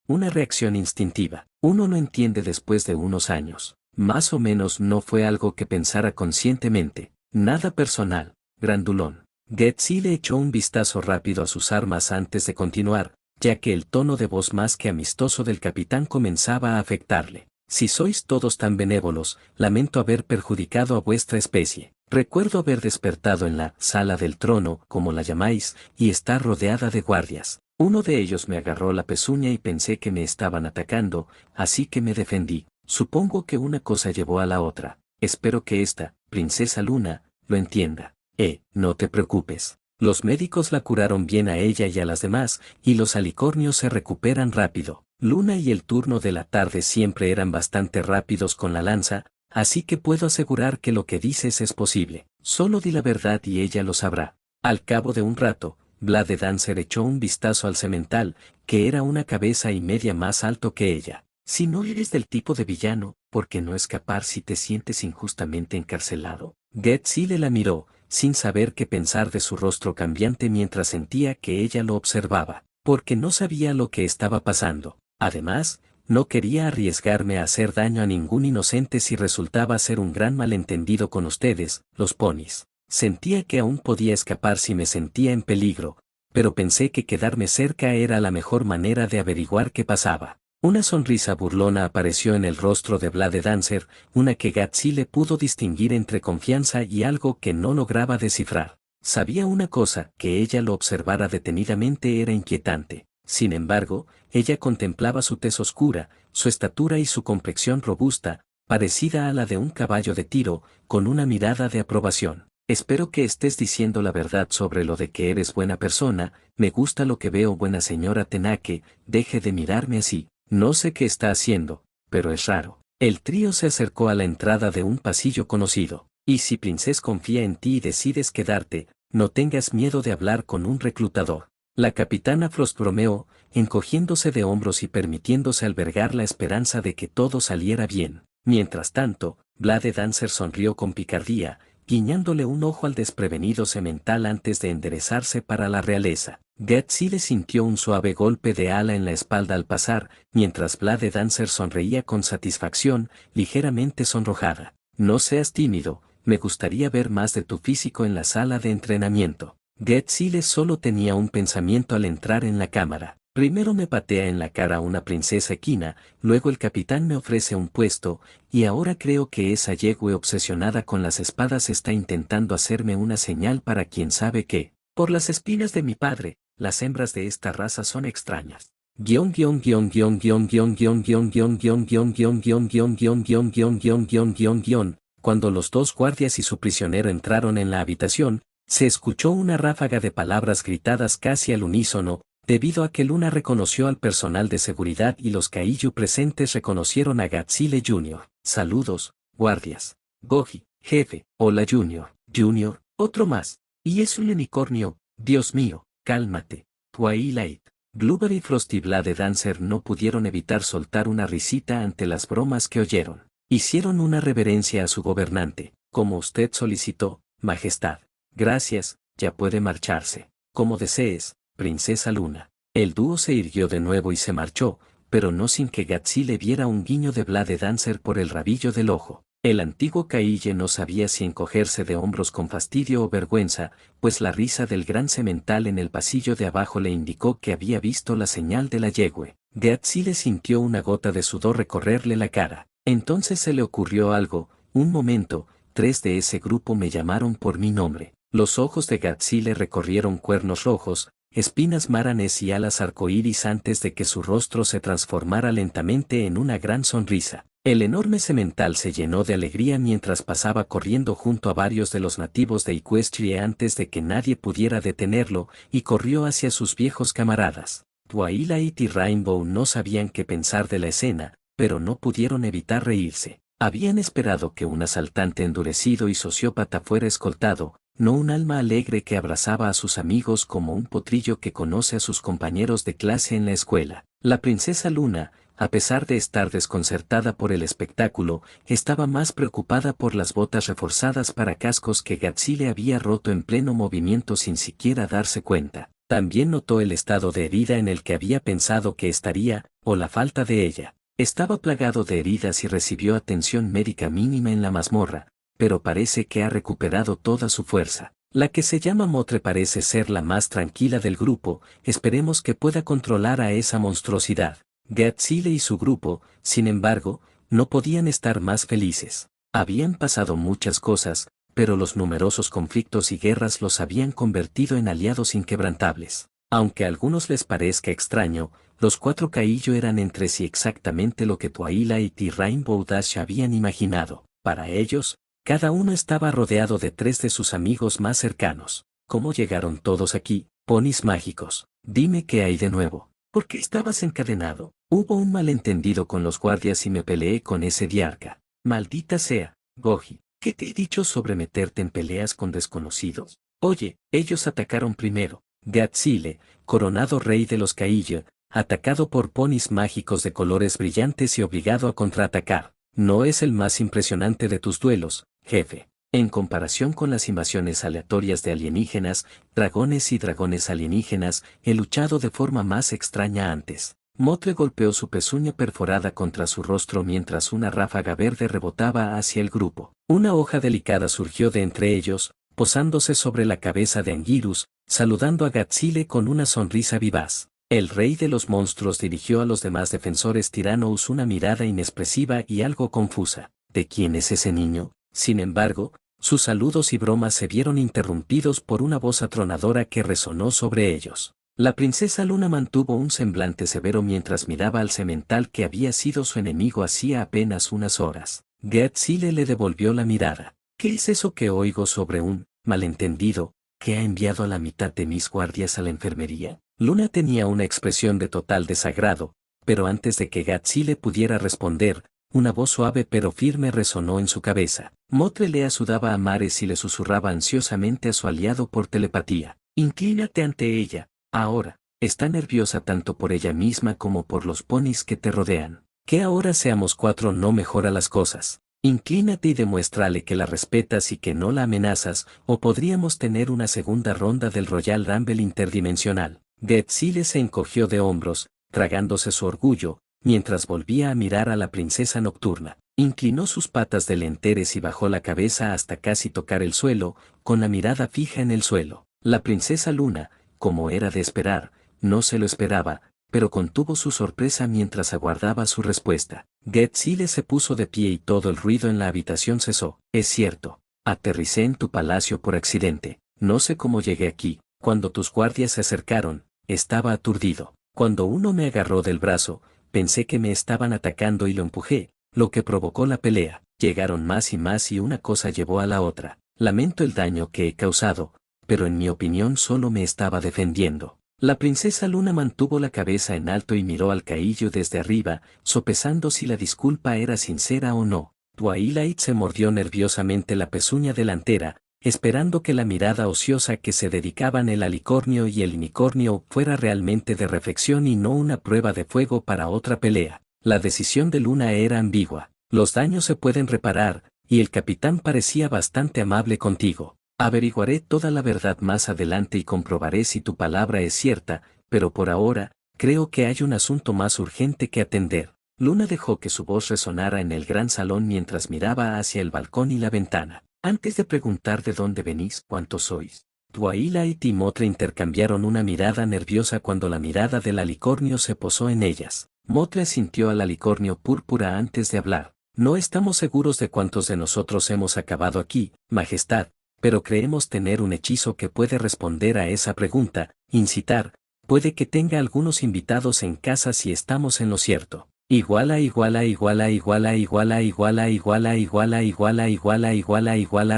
[SPEAKER 1] Una reacción instintiva. Uno lo entiende después de unos años. Más o menos no fue algo que pensara conscientemente. Nada personal, grandulón. Geatzile echó un vistazo rápido a sus armas antes de continuar, ya que el tono de voz más que amistoso del capitán comenzaba a afectarle. Si sois todos tan benévolos, lamento haber perjudicado a vuestra especie. Recuerdo haber despertado en la sala del trono, como la llamáis, y estar rodeada de guardias. Uno de ellos me agarró la pezuña y pensé que me estaban atacando, así que me defendí. Supongo que una cosa llevó a la otra. Espero que esta, princesa Luna, lo entienda. No te preocupes. Los médicos la curaron bien a ella y a las demás, y los alicornios se recuperan rápido. Luna y el turno de la tarde siempre eran bastante rápidos con la lanza, así que puedo asegurar que lo que dices es posible. Solo di la verdad y ella lo sabrá. Al cabo de un rato, Blade Dancer echó un vistazo al semental, que era una cabeza y media más alto que ella. Si no eres del tipo de villano, ¿por qué no escapar si te sientes injustamente encarcelado? Geatzile la miró, sin saber qué pensar de su rostro cambiante mientras sentía que ella lo observaba, porque no sabía lo que estaba pasando. Además, no quería arriesgarme a hacer daño a ningún inocente si resultaba ser un gran malentendido con ustedes, los ponis. Sentía que aún podía escapar si me sentía en peligro, pero pensé que quedarme cerca era la mejor manera de averiguar qué pasaba. Una sonrisa burlona apareció en el rostro de Blade Dancer, una que Geatzile pudo distinguir entre confianza y algo que no lograba descifrar. Sabía una cosa, que ella lo observara detenidamente era inquietante. Sin embargo, ella contemplaba su tez oscura, su estatura y su complexión robusta, parecida a la de un caballo de tiro, con una mirada de aprobación. Espero que estés diciendo la verdad sobre lo de que eres buena persona, me gusta lo que veo, buena señora Tenake, deje de mirarme así. No sé qué está haciendo, pero es raro. El trío se acercó a la entrada de un pasillo conocido. Y si Princess confía en ti y decides quedarte, no tengas miedo de hablar con un reclutador. La capitana Frost bromeó, encogiéndose de hombros y permitiéndose albergar la esperanza de que todo saliera bien. Mientras tanto, Blade Dancer sonrió con picardía, guiñándole un ojo al desprevenido semental antes de enderezarse para la realeza. Geatzile sintió un suave golpe de ala en la espalda al pasar, mientras Blade Dancer sonreía con satisfacción, ligeramente sonrojada. No seas tímido, Me gustaría ver más de tu físico en la sala de entrenamiento. Getzile solo tenía un pensamiento al entrar en la cámara. Primero me patea en la cara una princesa equina, luego el capitán me ofrece un puesto, y ahora creo que esa yegüe obsesionada con las espadas está intentando hacerme una señal para quien sabe qué. Por las espinas de mi padre, las hembras de esta raza son extrañas. Cuando los dos guardias y su prisionero entraron en la habitación, se escuchó una ráfaga de palabras gritadas casi al unísono, debido a que Luna reconoció al personal de seguridad y los Kaiju presentes reconocieron a Gatsile Jr. Saludos, guardias. Goji, jefe. Hola Junior. Junior, otro más. Y es un unicornio. Dios mío, cálmate. Twilight. Blueberry y Frosty Blade Dancer no pudieron evitar soltar una risita ante las bromas que oyeron. Hicieron una reverencia a su gobernante, como usted solicitó, Majestad. Gracias, ya puede marcharse. Como desees, Princesa Luna. El dúo se irguió de nuevo y se marchó, pero no sin que Gatsile viera un guiño de Blade Dancer por el rabillo del ojo. El antiguo Kaille no sabía si encogerse de hombros con fastidio o vergüenza, pues la risa del gran semental en el pasillo de abajo le indicó que había visto la señal de la yegüe. Gatsile sintió una gota de sudor recorrerle la cara. Entonces se le ocurrió algo. Un momento, 3 de ese grupo me llamaron por mi nombre. Los ojos de Gatsile recorrieron cuernos rojos, espinas maranes y alas arcoíris antes de que su rostro se transformara lentamente en una gran sonrisa. El enorme semental se llenó de alegría mientras pasaba corriendo junto a varios de los nativos de Equestria antes de que nadie pudiera detenerlo, y corrió hacia sus viejos camaradas. Twilight y Rainbow no sabían qué pensar de la escena, pero no pudieron evitar reírse. Habían esperado que un asaltante endurecido y sociópata fuera escoltado, no un alma alegre que abrazaba a sus amigos como un potrillo que conoce a sus compañeros de clase en la escuela. La princesa Luna, a pesar de estar desconcertada por el espectáculo, estaba más preocupada por las botas reforzadas para cascos que Gatsile había roto en pleno movimiento sin siquiera darse cuenta. También notó el estado de herida en el que había pensado que estaría, o la falta de ella. Estaba plagado de heridas y recibió atención médica mínima en la mazmorra, pero parece que ha recuperado toda su fuerza. La que se llama Motre parece ser la más tranquila del grupo, esperemos que pueda controlar a esa monstruosidad. Gatsile y su grupo, sin embargo, no podían estar más felices. Habían pasado muchas cosas, pero los numerosos conflictos y guerras los habían convertido en aliados inquebrantables. Aunque a algunos les parezca extraño, los 4 Kaiju eran entre sí exactamente lo que Twilight y Rainbow Dash habían imaginado. Para ellos, cada uno estaba rodeado de 3 de sus amigos más cercanos. ¿Cómo llegaron todos aquí, ponis mágicos? Dime qué hay de nuevo. ¿Por qué estabas encadenado? Hubo un malentendido con los guardias y me peleé con ese diarca. Maldita sea, Goji. ¿Qué te he dicho sobre meterte en peleas con desconocidos? Oye, ellos atacaron primero. Gatsile, coronado rey de los Kaiju, atacado por ponis mágicos de colores brillantes y obligado a contraatacar. No es el más impresionante de tus duelos, jefe. En comparación con las invasiones aleatorias de alienígenas, dragones y dragones alienígenas, he luchado de forma más extraña antes. Motre golpeó su pezuña perforada contra su rostro mientras una ráfaga verde rebotaba hacia el grupo. Una hoja delicada surgió de entre ellos, posándose sobre la cabeza de Anguirus, saludando a Gatsile con una sonrisa vivaz. El rey de los monstruos dirigió a los demás defensores Tyrannus una mirada inexpresiva y algo confusa. ¿De quién es ese niño? Sin embargo, sus saludos y bromas se vieron interrumpidos por una voz atronadora que resonó sobre ellos. La princesa Luna mantuvo un semblante severo mientras miraba al semental que había sido su enemigo hacía apenas unas horas. Gatsile le devolvió la mirada. ¿Qué es eso que oigo sobre un malentendido que ha enviado a la mitad de mis guardias a la enfermería? Luna tenía una expresión de total desagrado, pero antes de que Gatsile pudiera responder, una voz suave pero firme resonó en su cabeza. Motre le ayudaba a mares y le susurraba ansiosamente a su aliado por telepatía. Inclínate ante ella, ahora. Está nerviosa tanto por ella misma como por los ponis que te rodean. Que ahora seamos 4 no mejora las cosas. Inclínate y demuéstrale que la respetas y que no la amenazas, o podríamos tener una segunda ronda del Royal Rumble interdimensional. Gatsile se encogió de hombros, tragándose su orgullo, mientras volvía a mirar a la princesa nocturna. Inclinó sus patas delanteras y bajó la cabeza hasta casi tocar el suelo, con la mirada fija en el suelo. La princesa Luna, como era de esperar, no se lo esperaba, pero contuvo su sorpresa mientras aguardaba su respuesta. Gethsemane se puso de pie y todo el ruido en la habitación cesó. Es cierto, aterricé en tu palacio por accidente. No sé cómo llegué aquí. Cuando tus guardias se acercaron, estaba aturdido. Cuando uno me agarró del brazo, pensé que me estaban atacando y lo empujé, lo que provocó la pelea. Llegaron más y una cosa llevó a la otra. Lamento el daño que he causado, pero en mi opinión solo me estaba defendiendo. La princesa Luna mantuvo la cabeza en alto y miró al caillo desde arriba, sopesando si la disculpa era sincera o no. Twilight se mordió nerviosamente la pezuña delantera, esperando que la mirada ociosa que se dedicaban el alicornio y el unicornio fuera realmente de reflexión y no una prueba de fuego para otra pelea. La decisión de Luna era ambigua. Los daños se pueden reparar, y el capitán parecía bastante amable contigo. Averiguaré toda la verdad más adelante y comprobaré si tu palabra es cierta, pero por ahora, creo que hay un asunto más urgente que atender. Luna dejó que su voz resonara en el gran salón mientras miraba hacia el balcón y la ventana. Antes de preguntar de dónde venís, ¿cuántos sois? Twilight y Motre intercambiaron una mirada nerviosa cuando la mirada del alicornio se posó en ellas. Motre sintió al alicornio púrpura antes de hablar. No estamos seguros de cuántos de nosotros hemos acabado aquí, Majestad, pero creemos tener un hechizo que puede responder a esa pregunta. Incitar, puede que tenga algunos invitados en casa si estamos en lo cierto. Iguala.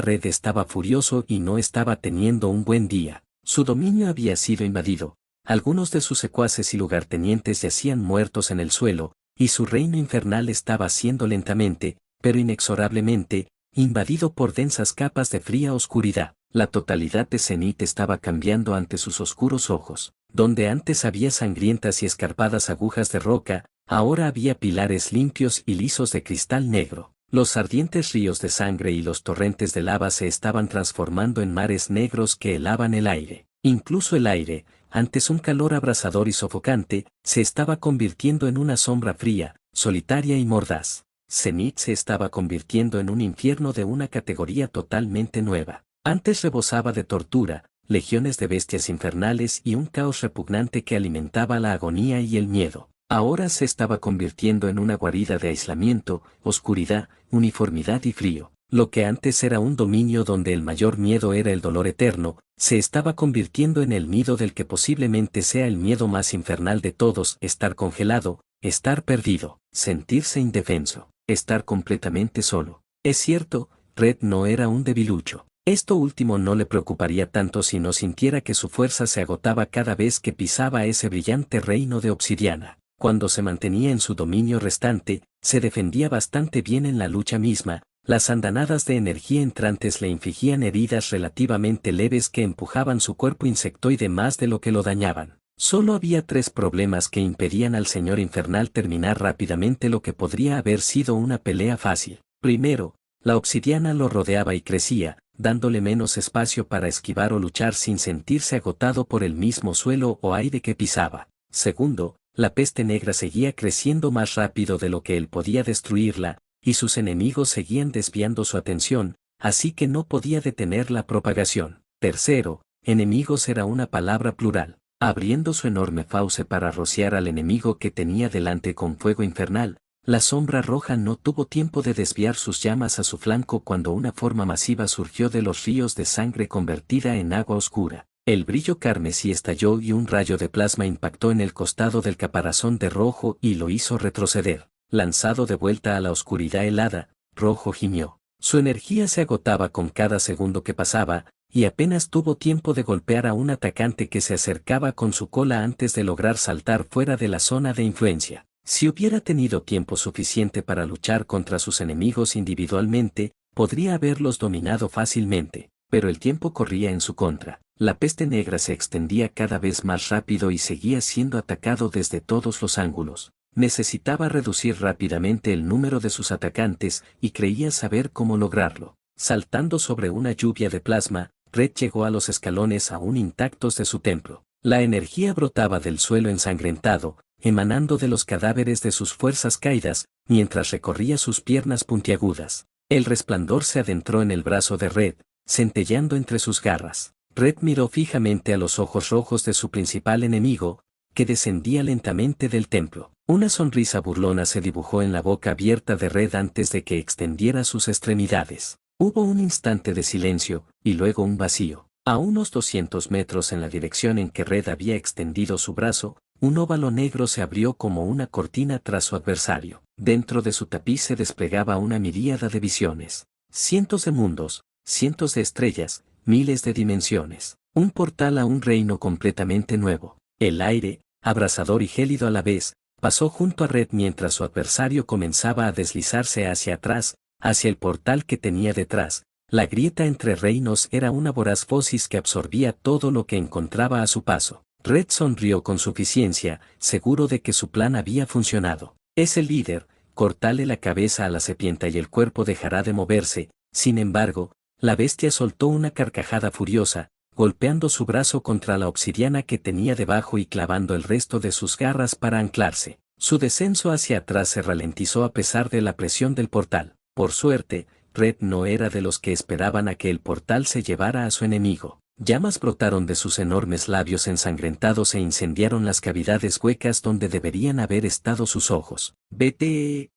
[SPEAKER 1] Red estaba furioso y no estaba teniendo un buen día. Su dominio había sido invadido. Algunos de sus secuaces y lugartenientes yacían muertos en el suelo, y su reino infernal estaba siendo lentamente, pero inexorablemente, invadido por densas capas de fría oscuridad. La totalidad de Zenith estaba cambiando ante sus oscuros ojos. Donde antes había sangrientas y escarpadas agujas de roca, ahora había pilares limpios y lisos de cristal negro. Los ardientes ríos de sangre y los torrentes de lava se estaban transformando en mares negros que helaban el aire. Incluso el aire, antes un calor abrasador y sofocante, se estaba convirtiendo en una sombra fría, solitaria y mordaz. Zenith se estaba convirtiendo en un infierno de una categoría totalmente nueva. Antes rebosaba de tortura, legiones de bestias infernales y un caos repugnante que alimentaba la agonía y el miedo. Ahora se estaba convirtiendo en una guarida de aislamiento, oscuridad, uniformidad y frío. Lo que antes era un dominio donde el mayor miedo era el dolor eterno, se estaba convirtiendo en el nido del que posiblemente sea el miedo más infernal de todos: estar congelado, estar perdido, sentirse indefenso, estar completamente solo. Es cierto, Red no era un debilucho. Esto último no le preocuparía tanto si no sintiera que su fuerza se agotaba cada vez que pisaba ese brillante reino de obsidiana. Cuando se mantenía en su dominio restante, se defendía bastante bien en la lucha misma. Las andanadas de energía entrantes le infligían heridas relativamente leves que empujaban su cuerpo insectoide más de lo que lo dañaban. Solo había 3 problemas que impedían al señor infernal terminar rápidamente lo que podría haber sido una pelea fácil. Primero, la obsidiana lo rodeaba y crecía, dándole menos espacio para esquivar o luchar sin sentirse agotado por el mismo suelo o aire que pisaba. Segundo, la peste negra seguía creciendo más rápido de lo que él podía destruirla, y sus enemigos seguían desviando su atención, así que no podía detener la propagación. Tercero, enemigos era una palabra plural. Abriendo su enorme fauce para rociar al enemigo que tenía delante con fuego infernal, la sombra roja no tuvo tiempo de desviar sus llamas a su flanco cuando una forma masiva surgió de los ríos de sangre convertida en agua oscura. El brillo carmesí estalló y un rayo de plasma impactó en el costado del caparazón de Rojo y lo hizo retroceder. Lanzado de vuelta a la oscuridad helada, Rojo gimió. Su energía se agotaba con cada segundo que pasaba, y apenas tuvo tiempo de golpear a un atacante que se acercaba con su cola antes de lograr saltar fuera de la zona de influencia. Si hubiera tenido tiempo suficiente para luchar contra sus enemigos individualmente, podría haberlos dominado fácilmente, pero el tiempo corría en su contra. La peste negra se extendía cada vez más rápido y seguía siendo atacado desde todos los ángulos. Necesitaba reducir rápidamente el número de sus atacantes y creía saber cómo lograrlo. Saltando sobre una lluvia de plasma, Red llegó a los escalones aún intactos de su templo. La energía brotaba del suelo ensangrentado, emanando de los cadáveres de sus fuerzas caídas, mientras recorría sus piernas puntiagudas. El resplandor se adentró en el brazo de Red, centelleando entre sus garras. Red miró fijamente a los ojos rojos de su principal enemigo, que descendía lentamente del templo. Una sonrisa burlona se dibujó en la boca abierta de Red antes de que extendiera sus extremidades. Hubo un instante de silencio, y luego un vacío. A unos 200 metros en la dirección en que Red había extendido su brazo, un óvalo negro se abrió como una cortina tras su adversario. Dentro de su tapiz se desplegaba una miríada de visiones. Cientos de mundos, cientos de estrellas, miles de dimensiones. Un portal a un reino completamente nuevo. El aire, abrasador y gélido a la vez, pasó junto a Red mientras su adversario comenzaba a deslizarse hacia atrás, hacia el portal que tenía detrás. La grieta entre reinos era una voraz fosis que absorbía todo lo que encontraba a su paso. Red sonrió con suficiencia, seguro de que su plan había funcionado. Es el líder, cortale la cabeza a la serpiente y el cuerpo dejará de moverse. Sin embargo, la bestia soltó una carcajada furiosa, golpeando su brazo contra la obsidiana que tenía debajo y clavando el resto de sus garras para anclarse. Su descenso hacia atrás se ralentizó a pesar de la presión del portal. Por suerte, Red no era de los que esperaban a que el portal se llevara a su enemigo. Llamas brotaron de sus enormes labios ensangrentados e incendiaron las cavidades huecas donde deberían haber estado sus ojos. Vete.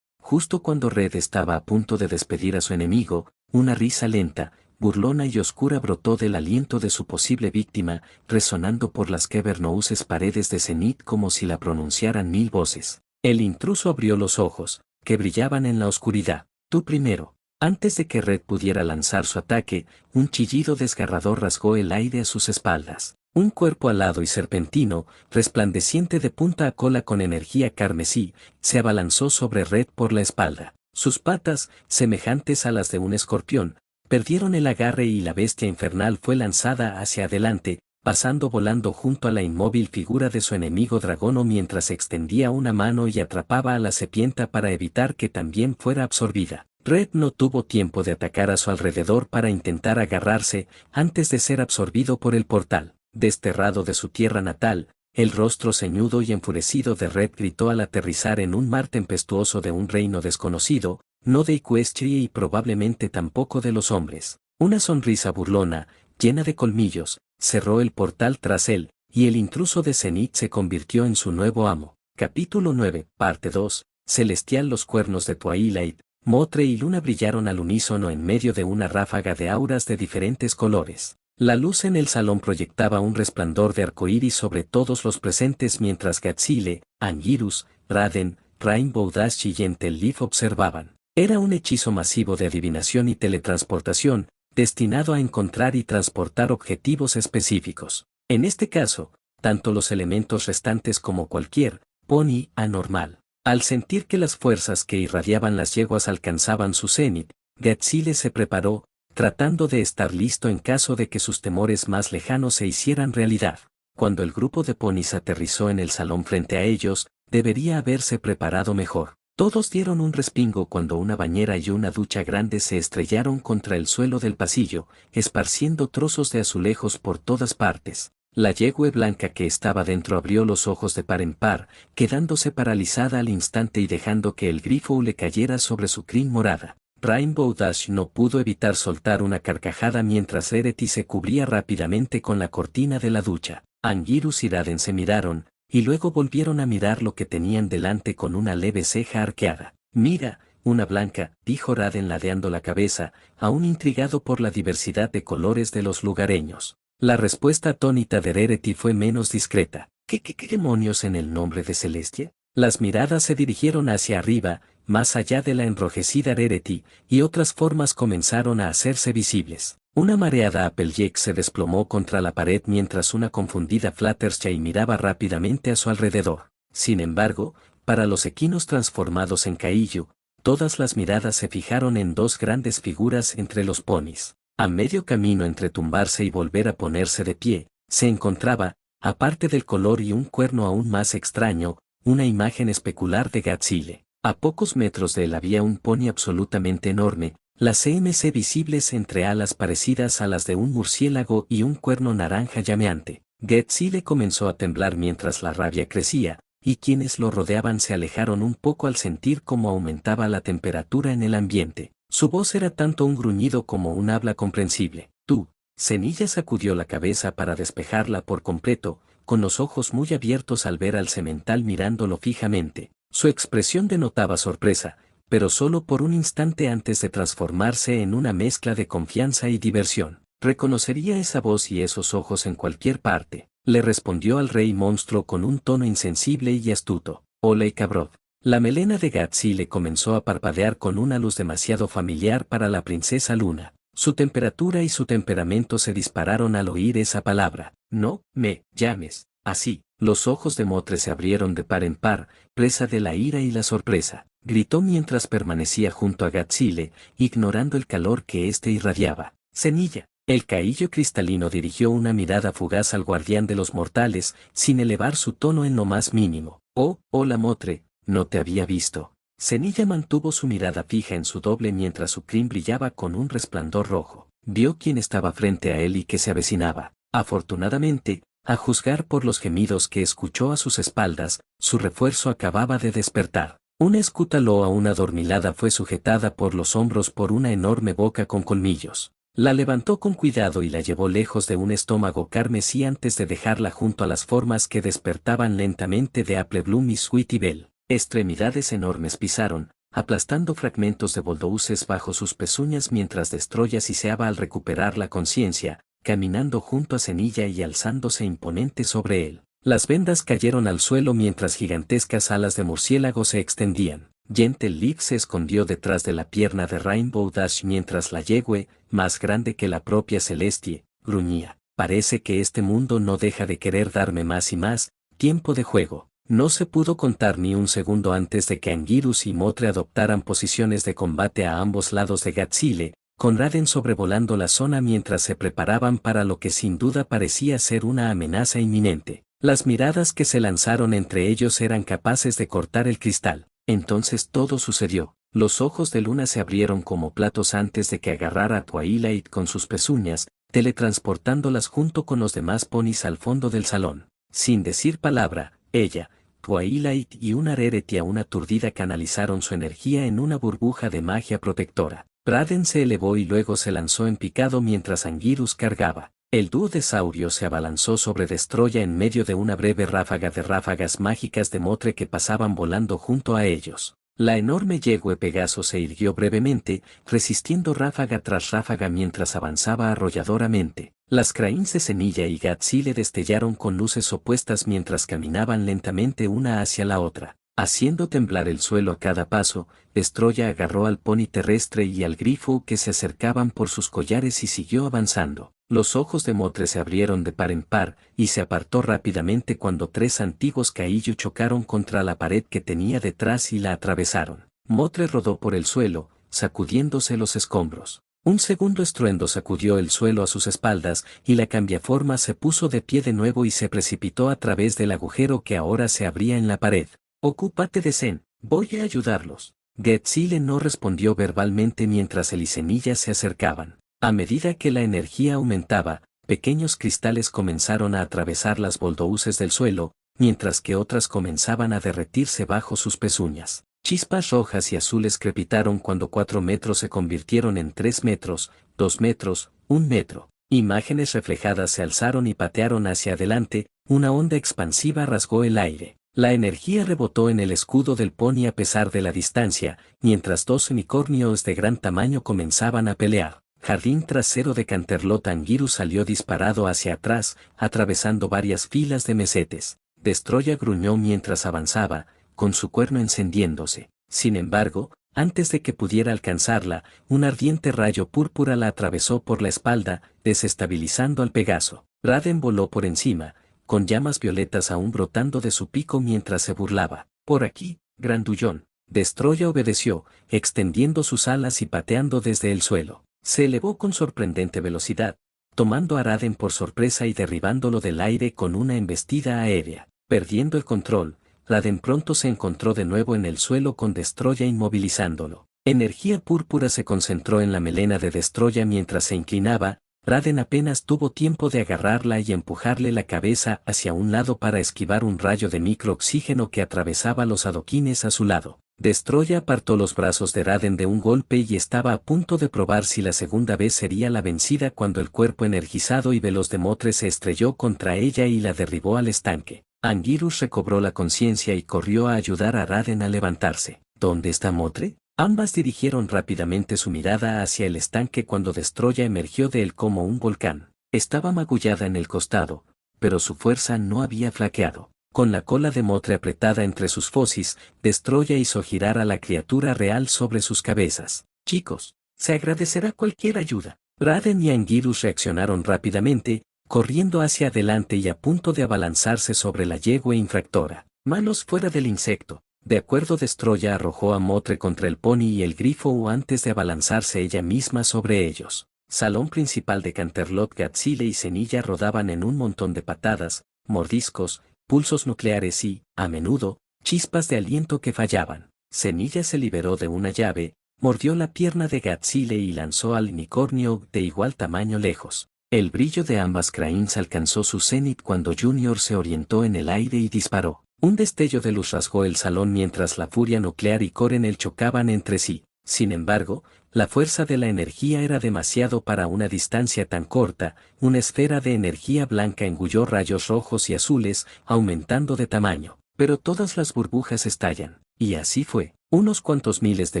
[SPEAKER 1] Justo cuando Red estaba a punto de despedir a su enemigo, una risa lenta, burlona y oscura brotó del aliento de su posible víctima, resonando por las cavernouses paredes de cenit como si la pronunciaran 1000 voces. El intruso abrió los ojos, que brillaban en la oscuridad. Tú primero. Antes de que Red pudiera lanzar su ataque, un chillido desgarrador rasgó el aire a sus espaldas. Un cuerpo alado y serpentino, resplandeciente de punta a cola con energía carmesí, se abalanzó sobre Red por la espalda. Sus patas, semejantes a las de un escorpión, perdieron el agarre y la bestia infernal fue lanzada hacia adelante, pasando volando junto a la inmóvil figura de su enemigo Dragono mientras extendía una mano y atrapaba a la serpiente para evitar que también fuera absorbida. Red no tuvo tiempo de atacar a su alrededor para intentar agarrarse antes de ser absorbido por el portal. Desterrado de su tierra natal, el rostro ceñudo y enfurecido de Red gritó al aterrizar en un mar tempestuoso de un reino desconocido, no de Equestria y probablemente tampoco de los hombres. Una sonrisa burlona, llena de colmillos, cerró el portal tras él, y el intruso de Zenith se convirtió en su nuevo amo. Capítulo 9, parte 2, Celestial. Los cuernos de Twilight, Motre y Luna brillaron al unísono en medio de una ráfaga de auras de diferentes colores. La luz en el salón proyectaba un resplandor de arcoíris sobre todos los presentes mientras Gatsile, Anguirus, Raden, Rainbow Dash y Gentle Leaf observaban. Era un hechizo masivo de adivinación y teletransportación, destinado a encontrar y transportar objetivos específicos. En este caso, tanto los elementos restantes como cualquier pony anormal. Al sentir que las fuerzas que irradiaban las yeguas alcanzaban su cenit, Gatsile se preparó, tratando de estar listo en caso de que sus temores más lejanos se hicieran realidad. Cuando el grupo de ponis aterrizó en el salón frente a ellos, debería haberse preparado mejor. Todos dieron un respingo cuando una bañera y una ducha grande se estrellaron contra el suelo del pasillo, esparciendo trozos de azulejos por todas partes. La yegua blanca que estaba dentro abrió los ojos de par en par, quedándose paralizada al instante y dejando que el grifo le cayera sobre su crin morada. Rainbow Dash no pudo evitar soltar una carcajada mientras Rarity se cubría rápidamente con la cortina de la ducha. Anguirus y Raden se miraron, y luego volvieron a mirar lo que tenían delante con una leve ceja arqueada. Mira, una blanca, dijo Raden ladeando la cabeza, aún intrigado por la diversidad de colores de los lugareños. La respuesta atónita de Rarity fue menos discreta. ¿Qué demonios en el nombre de Celestia? Las miradas se dirigieron hacia arriba, más allá de la enrojecida Rarity, y otras formas comenzaron a hacerse visibles. Una mareada Applejack se desplomó contra la pared mientras una confundida Fluttershy miraba rápidamente a su alrededor. Sin embargo, para los equinos transformados en Kaiju, todas las miradas se fijaron en dos grandes figuras entre los ponis. A medio camino entre tumbarse y volver a ponerse de pie, se encontraba, aparte del color y un cuerno aún más extraño, una imagen especular de Gatsile. A pocos metros de él había un pony absolutamente enorme, las CMC visibles entre alas parecidas a las de un murciélago y un cuerno naranja llameante. Getzile comenzó a temblar mientras la rabia crecía, y quienes lo rodeaban se alejaron un poco al sentir cómo aumentaba la temperatura en el ambiente. Su voz era tanto un gruñido como un habla comprensible. Tú. Cenilla sacudió la cabeza para despejarla por completo, con los ojos muy abiertos al ver al semental mirándolo fijamente. Su expresión denotaba sorpresa, pero solo por un instante antes de transformarse en una mezcla de confianza y diversión. Reconocería esa voz y esos ojos en cualquier parte, le respondió al rey monstruo con un tono insensible y astuto. Hola y cabrón. La melena de Getzile comenzó a parpadear con una luz demasiado familiar para la princesa Luna. Su temperatura y su temperamento se dispararon al oír esa palabra. No me llames así. Los ojos de Motre se abrieron de par en par, presa de la ira y la sorpresa. Gritó mientras permanecía junto a Getzile, ignorando el calor que éste irradiaba. Cenilla. El caillo cristalino dirigió una mirada fugaz al guardián de los mortales, sin elevar su tono en lo más mínimo. Oh, hola Motre, no te había visto. Cenilla mantuvo su mirada fija en su doble mientras su crin brillaba con un resplandor rojo. Vio quién estaba frente a él y que se avecinaba. Afortunadamente, a juzgar por los gemidos que escuchó a sus espaldas, su refuerzo acababa de despertar. Una escútalo una adormilada fue sujetada por los hombros por una enorme boca con colmillos. La levantó con cuidado y la llevó lejos de un estómago carmesí antes de dejarla junto a las formas que despertaban lentamente de Apple Bloom y Sweetie Belle. Extremidades enormes pisaron, aplastando fragmentos de bulldouzes bajo sus pezuñas mientras Destroya siseaba al recuperar la conciencia, caminando junto a Cenilla y alzándose imponente sobre él. Las vendas cayeron al suelo mientras gigantescas alas de murciélago se extendían. Gentle Leaf se escondió detrás de la pierna de Rainbow Dash mientras la yegüe, más grande que la propia Celestie, gruñía. Parece que este mundo no deja de querer darme más y más tiempo de juego. No se pudo contar ni un segundo antes de que Anguirus y Motre adoptaran posiciones de combate a ambos lados de Getzile, con Raden sobrevolando la zona mientras se preparaban para lo que sin duda parecía ser una amenaza inminente. Las miradas que se lanzaron entre ellos eran capaces de cortar el cristal. Entonces todo sucedió. Los ojos de Luna se abrieron como platos antes de que agarrara a Twilight con sus pezuñas, teletransportándolas junto con los demás ponis al fondo del salón. Sin decir palabra, ella, Twilight y una Rarity aún aturdida canalizaron su energía en una burbuja de magia protectora. Raden se elevó y luego se lanzó en picado mientras Anguirus cargaba. El dúo de saurios se abalanzó sobre Destroya en medio de una breve ráfaga de ráfagas mágicas de Motre que pasaban volando junto a ellos. La enorme yegüe Pegaso se irguió brevemente, resistiendo ráfaga tras ráfaga mientras avanzaba arrolladoramente. Las crains de Cenilla y Getzile destellaron con luces opuestas mientras caminaban lentamente una hacia la otra. Haciendo temblar el suelo a cada paso, Destroya agarró al pony terrestre y al grifo que se acercaban por sus collares y siguió avanzando. Los ojos de Motre se abrieron de par en par, y se apartó rápidamente cuando tres antiguos caillos chocaron contra la pared que tenía detrás y la atravesaron. Motre rodó por el suelo, sacudiéndose los escombros. Un segundo estruendo sacudió el suelo a sus espaldas, y la cambiaforma se puso de pie de nuevo y se precipitó a través del agujero que ahora se abría en la pared. «Ocúpate de Zen, voy a ayudarlos». Getzile no respondió verbalmente mientras él y Cenilla se acercaban. A medida que la energía aumentaba, pequeños cristales comenzaron a atravesar las bulldouzes del suelo, mientras que otras comenzaban a derretirse bajo sus pezuñas. Chispas rojas y azules crepitaron cuando 4 metros se convirtieron en 3 metros, 2 metros, 1 metro. Imágenes reflejadas se alzaron y patearon hacia adelante, una onda expansiva rasgó el aire. La energía rebotó en el escudo del pony a pesar de la distancia, mientras 2 unicornios de gran tamaño comenzaban a pelear. Jardín trasero de Canterlot Anguirus salió disparado hacia atrás, atravesando varias filas de mesetes. Destroya gruñó mientras avanzaba, con su cuerno encendiéndose. Sin embargo, antes de que pudiera alcanzarla, un ardiente rayo púrpura la atravesó por la espalda, desestabilizando al Pegaso. Raden voló por encima, con llamas violetas aún brotando de su pico mientras se burlaba. «Por aquí, grandullón». Destroya obedeció, extendiendo sus alas y pateando desde el suelo. Se elevó con sorprendente velocidad, tomando a Raden por sorpresa y derribándolo del aire con una embestida aérea. Perdiendo el control, Raden pronto se encontró de nuevo en el suelo con Destroya inmovilizándolo. Energía púrpura se concentró en la melena de Destroya mientras se inclinaba, Raden apenas tuvo tiempo de agarrarla y empujarle la cabeza hacia un lado para esquivar un rayo de microoxígeno que atravesaba los adoquines a su lado. Destroya apartó los brazos de Raden de un golpe y estaba a punto de probar si la segunda vez sería la vencida cuando el cuerpo energizado y veloz de Motre se estrelló contra ella y la derribó al estanque. Anguirus recobró la conciencia y corrió a ayudar a Raden a levantarse. ¿Dónde está Motre? Ambas dirigieron rápidamente su mirada hacia el estanque cuando Destroya emergió de él como un volcán. Estaba magullada en el costado, pero su fuerza no había flaqueado. Con la cola de Motre apretada entre sus fosis, Destroya hizo girar a la criatura real sobre sus cabezas. Chicos, se agradecerá cualquier ayuda. Raden y Anguirus reaccionaron rápidamente, corriendo hacia adelante y a punto de abalanzarse sobre la yegua infractora. Manos fuera del insecto. De acuerdo, Destroya arrojó a Motre contra el pony y el grifo antes de abalanzarse ella misma sobre ellos. Salón principal de Canterlot. Gatzile y Cenilla rodaban en un montón de patadas, mordiscos, pulsos nucleares y, a menudo, chispas de aliento que fallaban. Cenilla se liberó de una llave, mordió la pierna de Gatzile y lanzó al unicornio de igual tamaño lejos. El brillo de ambas crains alcanzó su cenit cuando Junior se orientó en el aire y disparó. Un destello de luz rasgó el salón mientras la furia nuclear y Coronel chocaban entre sí. Sin embargo, la fuerza de la energía era demasiado para una distancia tan corta. Una esfera de energía blanca engulló rayos rojos y azules, aumentando de tamaño. Pero todas las burbujas estallan. Y así fue. Unos cuantos miles de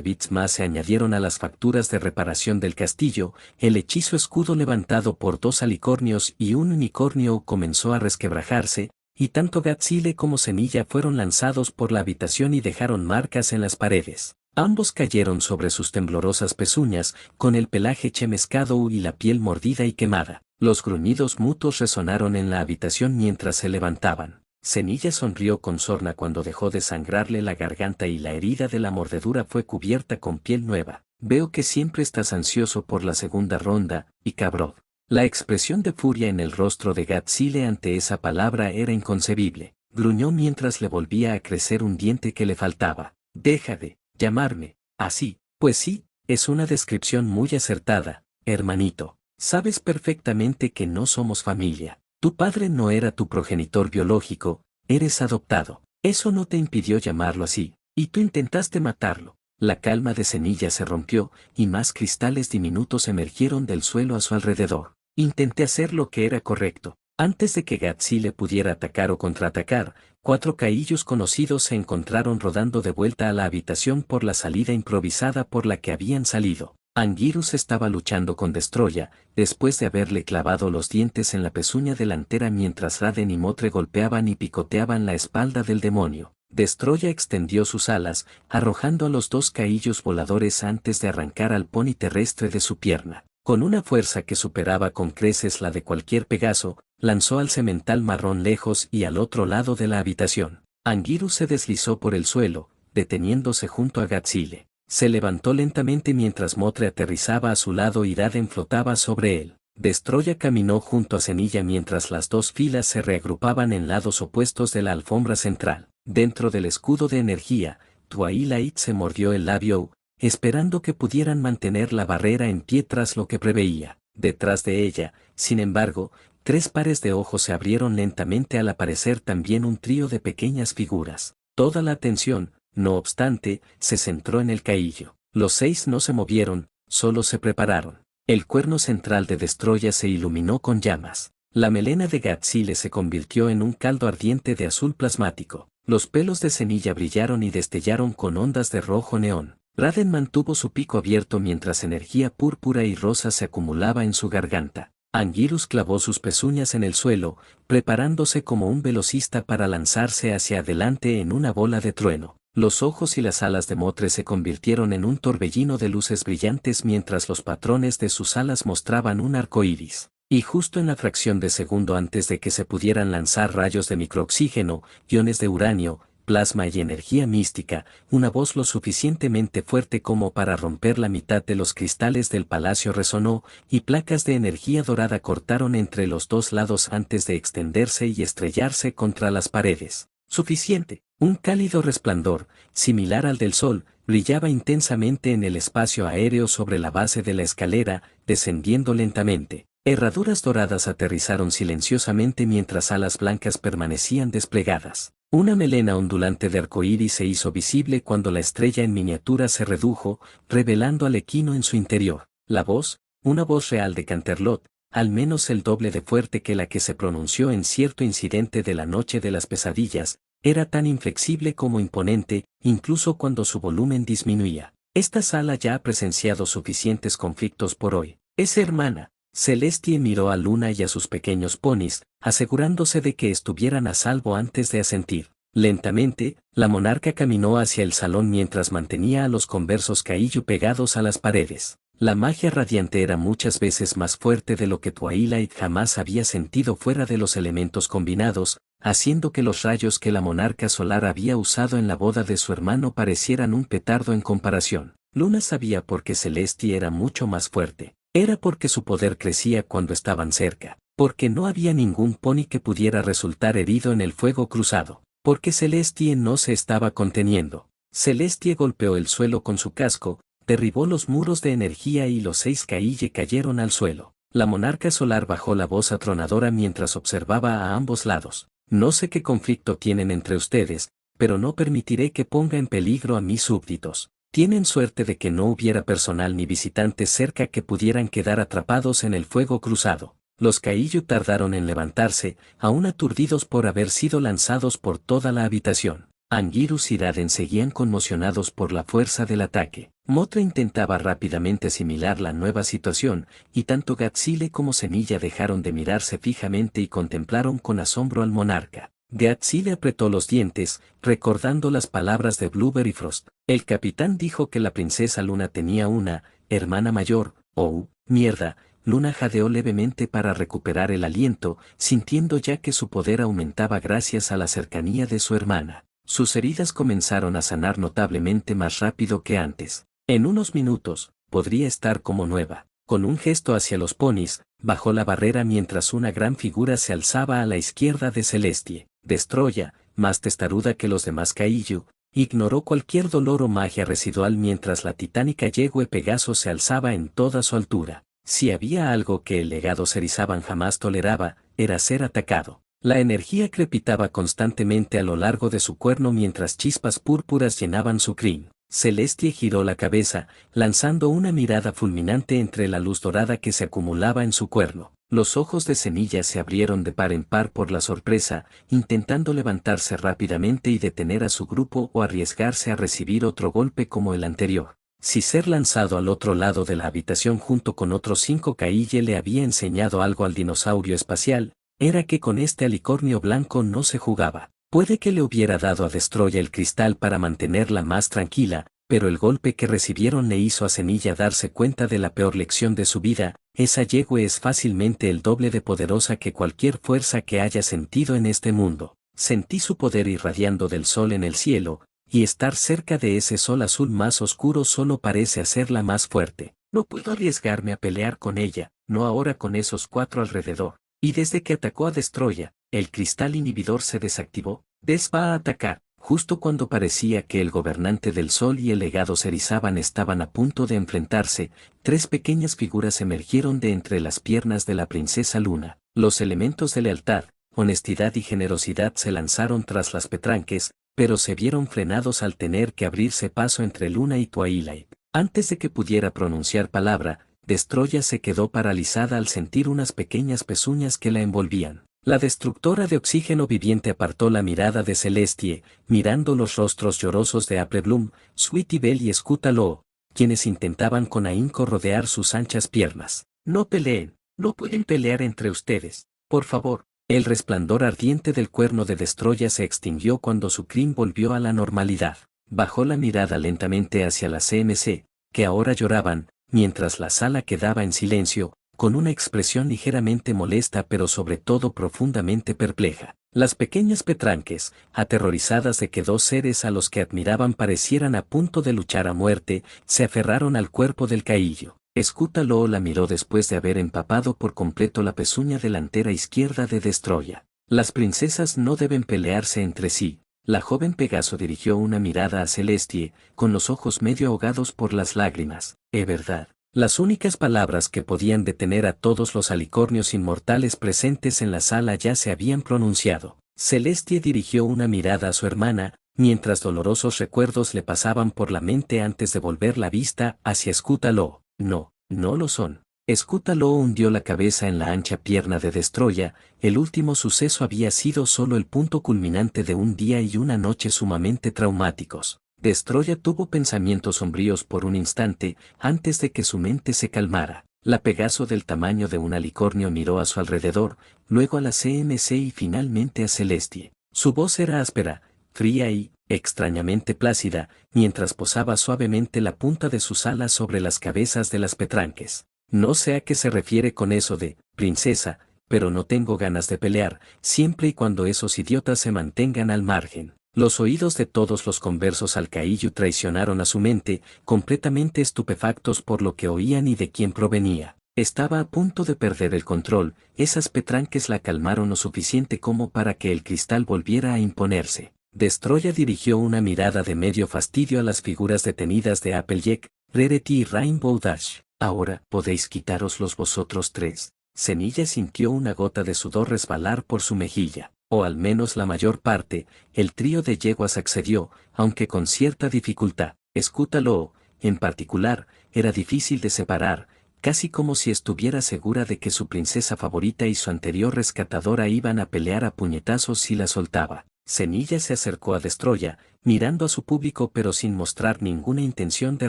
[SPEAKER 1] bits más se añadieron a las facturas de reparación del castillo. El hechizo escudo levantado por dos alicornios y un unicornio comenzó a resquebrajarse, y tanto Gatzile como Cenilla fueron lanzados por la habitación y dejaron marcas en las paredes. Ambos cayeron sobre sus temblorosas pezuñas, con el pelaje chemescado y la piel mordida y quemada. Los gruñidos mutuos resonaron en la habitación mientras se levantaban. Cenilla sonrió con sorna cuando dejó de sangrarle la garganta y la herida de la mordedura fue cubierta con piel nueva. Veo que siempre estás ansioso por la segunda ronda, y cabrón. La expresión de furia en el rostro de Gatzile ante esa palabra era inconcebible. Gruñó mientras le volvía a crecer un diente que le faltaba. Deja de llamarme así. Pues sí, es una descripción muy acertada, hermanito. Sabes perfectamente que no somos familia. Tu padre no era tu progenitor biológico, eres adoptado. Eso no te impidió llamarlo así, y tú intentaste matarlo. La calma de Cenilla se rompió, y más cristales diminutos emergieron del suelo a su alrededor. Intenté hacer lo que era correcto. Antes de que Gatzile pudiera atacar o contraatacar, 4 caillos conocidos se encontraron rodando de vuelta a la habitación por la salida improvisada por la que habían salido. Anguirus estaba luchando con Destroya, después de haberle clavado los dientes en la pezuña delantera mientras Raden y Motre golpeaban y picoteaban la espalda del demonio. Destroya extendió sus alas, arrojando a los 2 caillos voladores antes de arrancar al pony terrestre de su pierna. Con una fuerza que superaba con creces la de cualquier Pegaso, lanzó al semental marrón lejos y al otro lado de la habitación. Anguirus se deslizó por el suelo, deteniéndose junto a Gatzile. Se levantó lentamente mientras Motre aterrizaba a su lado y Raden flotaba sobre él. Destroya caminó junto a Cenilla mientras las 2 filas se reagrupaban en lados opuestos de la alfombra central. Dentro del escudo de energía, Twilight se mordió el labio, esperando que pudieran mantener la barrera en pie tras lo que preveía. Detrás de ella, sin embargo, 3 pares de ojos se abrieron lentamente al aparecer también un trío de pequeñas figuras. Toda la atención, no obstante, se centró en el caillo. Los 6 no se movieron, solo se prepararon. El cuerno central de Destroya se iluminó con llamas. La melena de Gatzile se convirtió en un caldo ardiente de azul plasmático. Los pelos de Cenilla brillaron y destellaron con ondas de rojo neón. Raden mantuvo su pico abierto mientras energía púrpura y rosa se acumulaba en su garganta. Anguirus clavó sus pezuñas en el suelo, preparándose como un velocista para lanzarse hacia adelante en una bola de trueno. Los ojos y las alas de Motre se convirtieron en un torbellino de luces brillantes mientras los patrones de sus alas mostraban un arco iris. Y justo en la fracción de segundo antes de que se pudieran lanzar rayos de microoxígeno, iones de uranio, plasma y energía mística, una voz lo suficientemente fuerte como para romper la mitad de los cristales del palacio resonó, y placas de energía dorada cortaron entre los 2 lados antes de extenderse y estrellarse contra las paredes. Suficiente. Un cálido resplandor, similar al del sol, brillaba intensamente en el espacio aéreo sobre la base de la escalera, descendiendo lentamente. Herraduras doradas aterrizaron silenciosamente mientras alas blancas permanecían desplegadas. Una melena ondulante de arcoíris se hizo visible cuando la estrella en miniatura se redujo, revelando al equino en su interior. La voz, una voz real de Canterlot, al menos el doble de fuerte que la que se pronunció en cierto incidente de la noche de las pesadillas, era tan inflexible como imponente, incluso cuando su volumen disminuía. Esta sala ya ha presenciado suficientes conflictos por hoy. Esa hermana, Celestie miró a Luna y a sus pequeños ponis, asegurándose de que estuvieran a salvo antes de asentir. Lentamente, la monarca caminó hacia el salón mientras mantenía a los conversos Kaiju pegados a las paredes. La magia radiante era muchas veces más fuerte de lo que Twilight jamás había sentido fuera de los elementos combinados, haciendo que los rayos que la monarca solar había usado en la boda de su hermano parecieran un petardo en comparación. Luna sabía por qué Celestie era mucho más fuerte. Era porque su poder crecía cuando estaban cerca, porque no había ningún pony que pudiera resultar herido en el fuego cruzado, porque Celestie no se estaba conteniendo. Celestie golpeó el suelo con su casco, derribó los muros de energía y los 6 Kaiju cayeron al suelo. La monarca solar bajó la voz atronadora mientras observaba a ambos lados. No sé qué conflicto tienen entre ustedes, pero no permitiré que ponga en peligro a mis súbditos. Tienen suerte de que no hubiera personal ni visitantes cerca que pudieran quedar atrapados en el fuego cruzado. Los Kaiju tardaron en levantarse, aún aturdidos por haber sido lanzados por toda la habitación. Anguirus y Raden seguían conmocionados por la fuerza del ataque. Mothra intentaba rápidamente asimilar la nueva situación, y tanto Godzilla como Semilla dejaron de mirarse fijamente y contemplaron con asombro al monarca. Godzilla apretó los dientes, recordando las palabras de Blueberry y Frost. El capitán dijo que la princesa Luna tenía una hermana mayor. Oh, mierda. Luna jadeó levemente para recuperar el aliento, sintiendo ya que su poder aumentaba gracias a la cercanía de su hermana. Sus heridas comenzaron a sanar notablemente más rápido que antes. En unos minutos, podría estar como nueva. Con un gesto hacia los ponis, bajó la barrera mientras una gran figura se alzaba a la izquierda de Celestie. Destroya, más testaruda que los demás Kaiju, ignoró cualquier dolor o magia residual mientras la titánica yegua Pegaso se alzaba en toda su altura. Si había algo que el legado Serizaban jamás toleraba, era ser atacado. La energía crepitaba constantemente a lo largo de su cuerno mientras chispas púrpuras llenaban su crin. Celestie giró la cabeza, lanzando una mirada fulminante entre la luz dorada que se acumulaba en su cuerno. Los ojos de Semilla se abrieron de par en par por la sorpresa, intentando levantarse rápidamente y detener a su grupo o arriesgarse a recibir otro golpe como el anterior. Si ser lanzado al otro lado de la habitación junto con otros 5 Kaiju le había enseñado algo al dinosaurio espacial, era que con este alicornio blanco no se jugaba. Puede que le hubiera dado a Destroya el cristal para mantenerla más tranquila, pero el golpe que recibieron le hizo a Semilla darse cuenta de la peor lección de su vida. Esa yegua es fácilmente el doble de poderosa que cualquier fuerza que haya sentido en este mundo. Sentí su poder irradiando del sol en el cielo, y estar cerca de ese sol azul más oscuro solo parece hacerla más fuerte. No puedo arriesgarme a pelear con ella, no ahora con esos 4 alrededor. Y desde que atacó a Destroya, el cristal inhibidor se desactivó. Des va a atacar, justo cuando parecía que el gobernante del sol y el legado Serizaban estaban a punto de enfrentarse, 3 pequeñas figuras emergieron de entre las piernas de la princesa Luna. Los elementos de lealtad, honestidad y generosidad se lanzaron tras las petranques, pero se vieron frenados al tener que abrirse paso entre Luna y Twilight. Antes de que pudiera pronunciar palabra, Destroya se quedó paralizada al sentir unas pequeñas pezuñas que la envolvían. La destructora de oxígeno viviente apartó la mirada de Celestie, mirando los rostros llorosos de April Bloom, Sweetie Belle y Scutalo, quienes intentaban con ahínco rodear sus anchas piernas. No peleen, no pueden pelear entre ustedes, por favor. El resplandor ardiente del cuerno de Destroya se extinguió cuando su crin volvió a la normalidad. Bajó la mirada lentamente hacia las CMC, que ahora lloraban, mientras la sala quedaba en silencio, con una expresión ligeramente molesta pero sobre todo profundamente perpleja. Las pequeñas petranques, aterrorizadas de que 2 seres a los que admiraban parecieran a punto de luchar a muerte, se aferraron al cuerpo del Kaiju. Scutalo la miró después de haber empapado por completo la pezuña delantera izquierda de Destroya. Las princesas no deben pelearse entre sí. La joven Pegaso dirigió una mirada a Celestie, con los ojos medio ahogados por las lágrimas. ¿Es verdad? Las únicas palabras que podían detener a todos los alicornios inmortales presentes en la sala ya se habían pronunciado. Celestia dirigió una mirada a su hermana, mientras dolorosos recuerdos le pasaban por la mente antes de volver la vista hacia Scutalo. No, no lo son. Scutalo hundió la cabeza en la ancha pierna de Destroya. El último suceso había sido solo el punto culminante de un día y una noche sumamente traumáticos. Destroya tuvo pensamientos sombríos por un instante, antes de que su mente se calmara. La Pegaso del tamaño de un alicornio miró a su alrededor, luego a la CMC y finalmente a Celestie. Su voz era áspera, fría y, extrañamente plácida, mientras posaba suavemente la punta de sus alas sobre las cabezas de las petranques. No sé a qué se refiere con eso de, princesa, pero no tengo ganas de pelear, siempre y cuando esos idiotas se mantengan al margen. Los oídos de todos los conversos al Kaiju traicionaron a su mente, completamente estupefactos por lo que oían y de quién provenía. Estaba a punto de perder el control, esas petranques la calmaron lo suficiente como para que el cristal volviera a imponerse. Destroya dirigió una mirada de medio fastidio a las figuras detenidas de Applejack, Rarity y Rainbow Dash. Ahora podéis quitároslos vosotros tres. Cenilla sintió una gota de sudor resbalar por su mejilla. O al menos la mayor parte. El trío de yeguas accedió, aunque con cierta dificultad. Scutalo, en particular, era difícil de separar, casi como si estuviera segura de que su princesa favorita y su anterior rescatadora iban a pelear a puñetazos si la soltaba. Cenilla se acercó a Destroya, mirando a su público pero sin mostrar ninguna intención de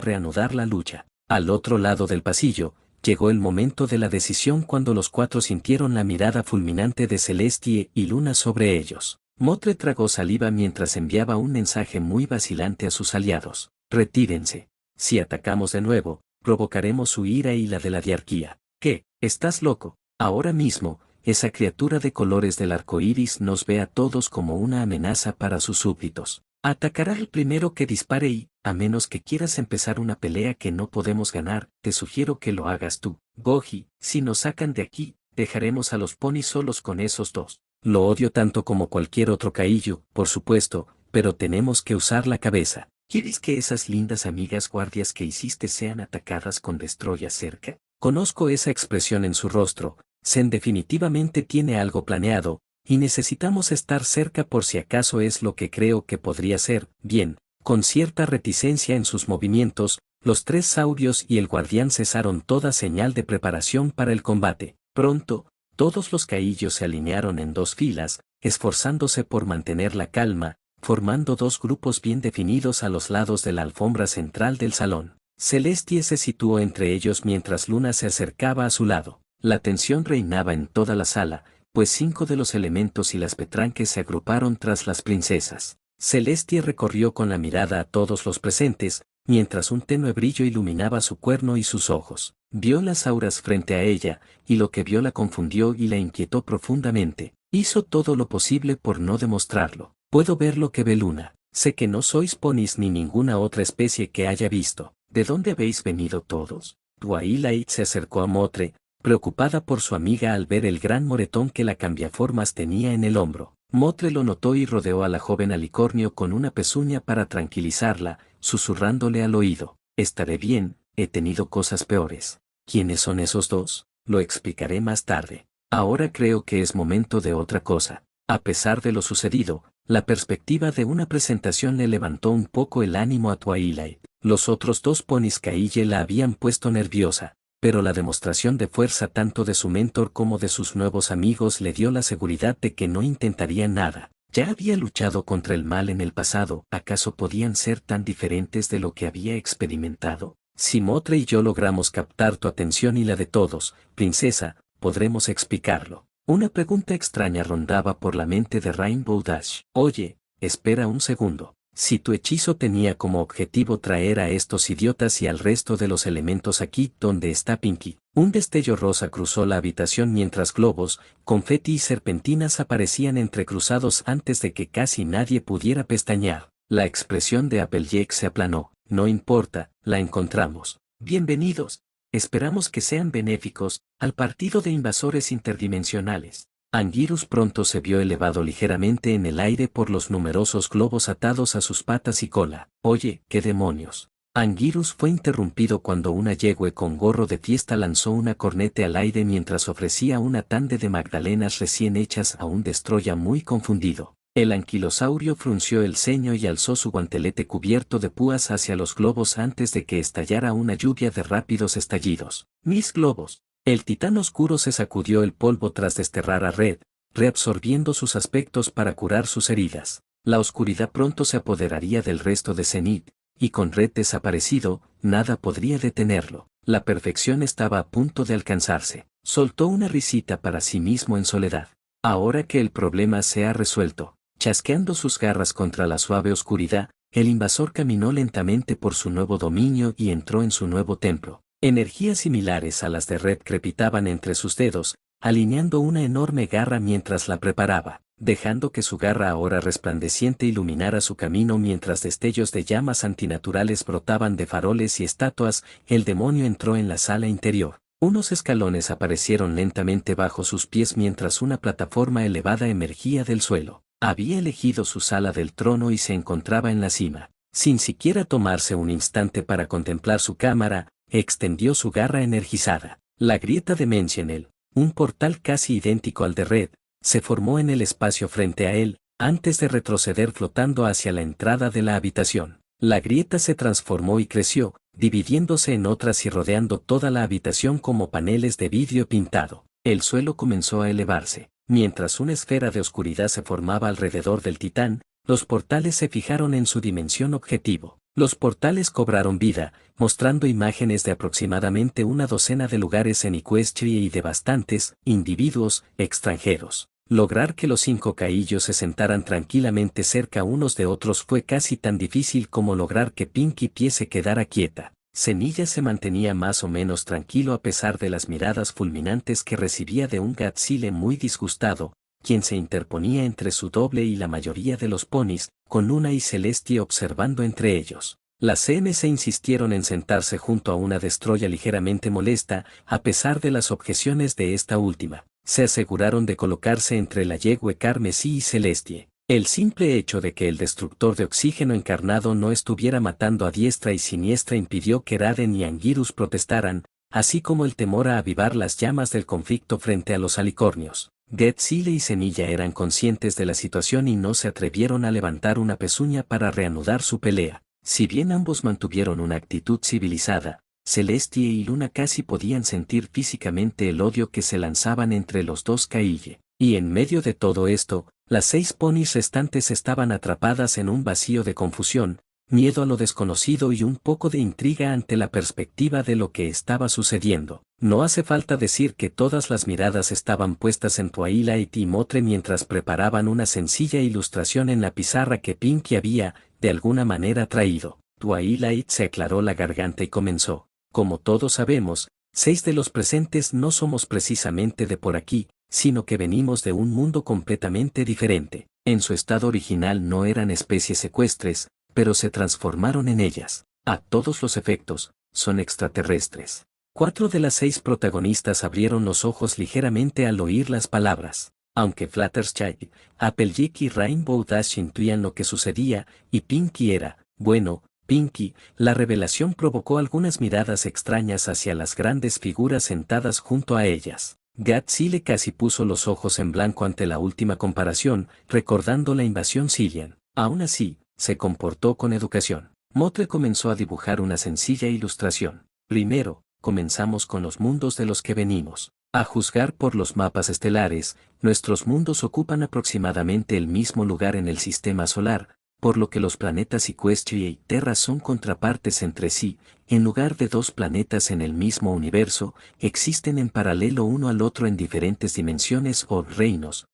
[SPEAKER 1] reanudar la lucha. Al otro lado del pasillo, llegó el momento de la decisión cuando los cuatro sintieron la mirada fulminante de Celestie y Luna sobre ellos. Motre tragó saliva mientras enviaba un mensaje muy vacilante a sus aliados. Retírense. Si atacamos de nuevo, provocaremos su ira y la de la diarquía. ¿Qué? ¿Estás loco? Ahora mismo, esa criatura de colores del arco iris nos ve a todos como una amenaza para sus súbditos. Atacará el primero que dispare y, a menos que quieras empezar una pelea que no podemos ganar, te sugiero que lo hagas tú. Goji, si nos sacan de aquí, dejaremos a los ponis solos con esos dos. Lo odio tanto como cualquier otro Kaiju, por supuesto, pero tenemos que usar la cabeza. ¿Quieres que esas lindas amigas guardias que hiciste sean atacadas con Destroya cerca? Conozco esa expresión en su rostro. Zen definitivamente tiene algo planeado, y necesitamos estar cerca por si acaso es lo que creo que podría ser. Bien, con cierta reticencia en sus movimientos, los tres saurios y el guardián cesaron toda señal de preparación para el combate. Pronto, todos los Kaijus se alinearon en dos filas, esforzándose por mantener la calma, formando dos grupos bien definidos a los lados de la alfombra central del salón. Celestie se situó entre ellos mientras Luna se acercaba a su lado. La tensión reinaba en toda la sala, pues 5 de los elementos y las petranques se agruparon tras las princesas. Celestie recorrió con la mirada a todos los presentes, mientras un tenue brillo iluminaba su cuerno y sus ojos. Vio las auras frente a ella, y lo que vio la confundió y la inquietó profundamente. Hizo todo lo posible por no demostrarlo. Puedo ver lo que ve Luna. Sé que no sois ponis ni ninguna otra especie que haya visto. ¿De dónde habéis venido todos? Twilight se acercó a Motre, preocupada por su amiga al ver el gran moretón que la cambiaformas tenía en el hombro. Motre lo notó y rodeó a la joven alicornio con una pezuña para tranquilizarla, susurrándole al oído. Estaré bien, he tenido cosas peores. ¿Quiénes son esos dos? Lo explicaré más tarde. Ahora creo que es momento de otra cosa. A pesar de lo sucedido, la perspectiva de una presentación le levantó un poco el ánimo a Twilight. Los otros dos ponis Kaije la habían puesto nerviosa, pero la demostración de fuerza tanto de su mentor como de sus nuevos amigos le dio la seguridad de que no intentarían nada. Ya había luchado contra el mal en el pasado, ¿acaso podían ser tan diferentes de lo que había experimentado? Si Motre y yo logramos captar tu atención y la de todos, princesa, podremos explicarlo. Una pregunta extraña rondaba por la mente de Rainbow Dash. Oye, espera un segundo. Si tu hechizo tenía como objetivo traer a estos idiotas y al resto de los elementos aquí donde está Pinky. Un destello rosa cruzó la habitación mientras globos, confeti y serpentinas aparecían entrecruzados antes de que casi nadie pudiera pestañear. La expresión de Applejack se aplanó. No importa, la encontramos. Bienvenidos. Esperamos que sean benéficos al partido de invasores interdimensionales. Anguirus pronto se vio elevado ligeramente en el aire por los numerosos globos atados a sus patas y cola. Oye, ¿qué demonios? Anguirus fue interrumpido cuando una yegüe con gorro de fiesta lanzó una corneta al aire mientras ofrecía una tanda de magdalenas recién hechas a un destroya muy confundido. El anquilosaurio frunció el ceño y alzó su guantelete cubierto de púas hacia los globos antes de que estallara una lluvia de rápidos estallidos. ¡Mis globos! El titán oscuro se sacudió el polvo tras desterrar a Red, reabsorbiendo sus aspectos para curar sus heridas. La oscuridad pronto se apoderaría del resto de Zenith, y con Red desaparecido, nada podría detenerlo. La perfección estaba a punto de alcanzarse. Soltó una risita para sí mismo en soledad. Ahora que el problema se ha resuelto, chasqueando sus garras contra la suave oscuridad, el invasor caminó lentamente por su nuevo dominio y entró en su nuevo templo. Energías similares a las de Red crepitaban entre sus dedos, alineando una enorme garra mientras la preparaba, dejando que su garra ahora resplandeciente iluminara su camino mientras destellos de llamas antinaturales brotaban de faroles y estatuas. El demonio entró en la sala interior. Unos escalones aparecieron lentamente bajo sus pies mientras una plataforma elevada emergía del suelo. Había elegido su sala del trono y se encontraba en la cima. Sin siquiera tomarse un instante para contemplar su cámara, extendió su garra energizada. La grieta de Mentionel, un portal casi idéntico al de Red, se formó en el espacio frente a él, antes de retroceder flotando hacia la entrada de la habitación. La grieta se transformó y creció, dividiéndose en otras y rodeando toda la habitación como paneles de vidrio pintado. El suelo comenzó a elevarse. Mientras una esfera de oscuridad se formaba alrededor del titán, los portales se fijaron en su dimensión objetivo. Los portales cobraron vida, mostrando imágenes de aproximadamente una docena de lugares en Equestria y de bastantes individuos extranjeros. Lograr que los 5 caillos se sentaran tranquilamente cerca unos de otros fue casi tan difícil como lograr que Pinkie Pie se quedara quieta. Cenilla se mantenía más o menos tranquilo a pesar de las miradas fulminantes que recibía de un Gatsile muy disgustado, quien se interponía entre su doble y la mayoría de los ponis, con Luna y Celestia observando entre ellos. Las CMC insistieron en sentarse junto a una destroya ligeramente molesta, a pesar de las objeciones de esta última. Se aseguraron de colocarse entre la yegüe carmesí y Celestia. El simple hecho de que el destructor de oxígeno encarnado no estuviera matando a diestra y siniestra impidió que Raden y Anguirus protestaran, así como el temor a avivar las llamas del conflicto frente a los alicornios. Getzile y Cenilla eran conscientes de la situación y no se atrevieron a levantar una pezuña para reanudar su pelea. Si bien ambos mantuvieron una actitud civilizada, Celestia y Luna casi podían sentir físicamente el odio que se lanzaban entre los dos Caille. Y en medio de todo esto, las 6 ponis restantes estaban atrapadas en un vacío de confusión, miedo a lo desconocido y un poco de intriga ante la perspectiva de lo que estaba sucediendo. No hace falta decir que todas las miradas estaban puestas en Twilight y Motre mientras preparaban una sencilla ilustración en la pizarra que Pinkie había, de alguna manera, traído. Twilight se aclaró la garganta y comenzó. Como todos sabemos, 6 de los presentes no somos precisamente de por aquí, sino que venimos de un mundo completamente diferente. En su estado original no eran especies ecuestres, pero se transformaron en ellas. A todos los efectos, son extraterrestres. 4 de las 6 protagonistas abrieron los ojos ligeramente al oír las palabras. Aunque Fluttershy, Applejack y Rainbow Dash intuían lo que sucedía, y Pinkie era, bueno, Pinkie, la revelación provocó algunas miradas extrañas hacia las grandes figuras sentadas junto a ellas. Gatsile casi puso los ojos en blanco ante la última comparación, recordando la invasión Cillian. Aún así, se comportó con educación. Motre comenzó a dibujar una sencilla ilustración. Primero, comenzamos con los mundos de los que venimos. A juzgar por los mapas estelares, nuestros mundos ocupan aproximadamente el mismo lugar en el sistema solar, por lo que los planetas Equestria y Terra son contrapartes entre sí. En lugar de 2 planetas en el mismo universo, existen en paralelo uno al otro en diferentes dimensiones o reinos.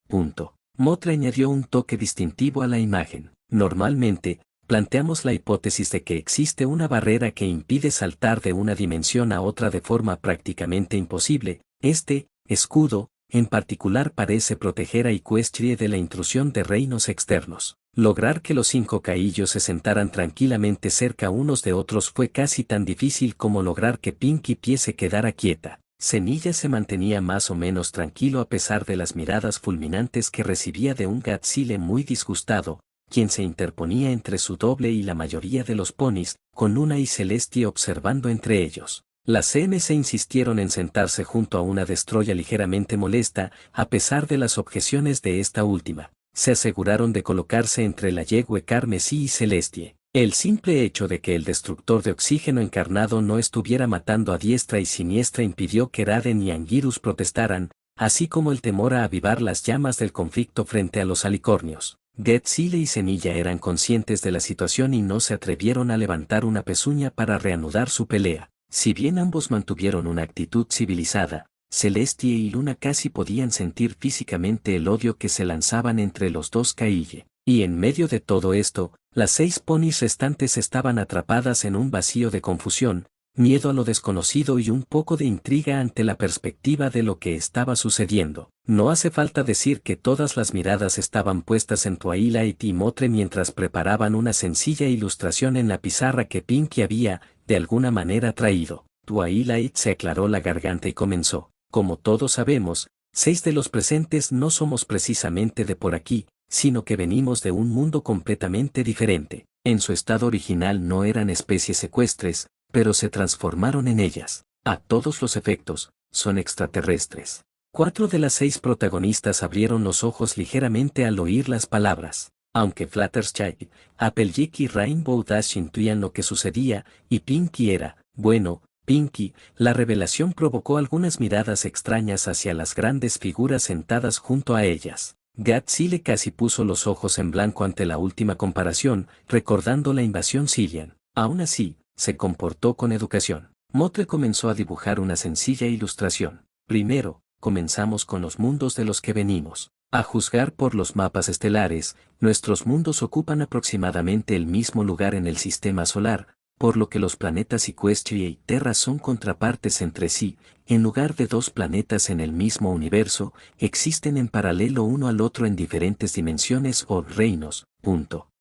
[SPEAKER 1] Motre añadió un toque distintivo a la imagen. Normalmente, planteamos la hipótesis de que existe una barrera que impide saltar de una dimensión a otra de forma prácticamente imposible. Este escudo, en particular, parece proteger a Equestria de la intrusión de reinos externos. Lograr que los 5 caillos se sentaran tranquilamente cerca unos de otros fue casi tan difícil como lograr que Pinkie Pie se quedara quieta. Cenilla se mantenía más o menos tranquilo a pesar de las miradas fulminantes que recibía de un Gatsile muy disgustado, quien se interponía entre su doble y la mayoría de los ponis, con Luna y Celestia observando entre ellos. Las CMC insistieron en sentarse junto a una Destroya ligeramente molesta, a pesar de las objeciones de esta última. Se aseguraron de colocarse entre la yegüe Carmesí y Celestie. El simple hecho de que el destructor de oxígeno encarnado no estuviera matando a diestra y siniestra impidió que Raden y Anguirus protestaran, así como el temor a avivar las llamas del conflicto frente a los alicornios. Getzile y Semilla eran conscientes de la situación y no se atrevieron a levantar una pezuña para reanudar su pelea. Si bien ambos mantuvieron una actitud civilizada, Celestia y Luna casi podían sentir físicamente el odio que se lanzaban entre los dos Kaille. Y en medio de todo esto, las 6 ponis restantes estaban atrapadas en un vacío de confusión, miedo a lo desconocido y un poco de intriga ante la perspectiva de lo que estaba sucediendo. No hace falta decir que todas las miradas estaban puestas en Twilight y Motre mientras preparaban una sencilla ilustración en la pizarra que Pinkie había, de alguna manera, traído. Twilight se aclaró la garganta y comenzó. Como todos sabemos, 6 de los presentes no somos precisamente de por aquí, sino que venimos de un mundo completamente diferente. En su estado original no eran especies ecuestres, pero se transformaron en ellas. A todos los efectos, son extraterrestres. 4 de las 6 protagonistas abrieron los ojos ligeramente al oír las palabras. Aunque Fluttershy, Applejack y Rainbow Dash intuían lo que sucedía, y Pinkie era, bueno, Pinkie, la revelación provocó algunas miradas extrañas hacia las grandes figuras sentadas junto a ellas. Getzile casi puso los ojos en blanco ante la última comparación, recordando la invasión Cillian. Aún así, se comportó con educación. Motre comenzó a dibujar una sencilla ilustración. Primero, comenzamos con los mundos de los que venimos. A juzgar por los mapas estelares, nuestros mundos ocupan aproximadamente el mismo lugar en el sistema solar, por lo que los planetas Equestria y Terra son contrapartes entre sí. En lugar de 2 planetas en el mismo universo, existen en paralelo uno al otro en diferentes dimensiones o reinos.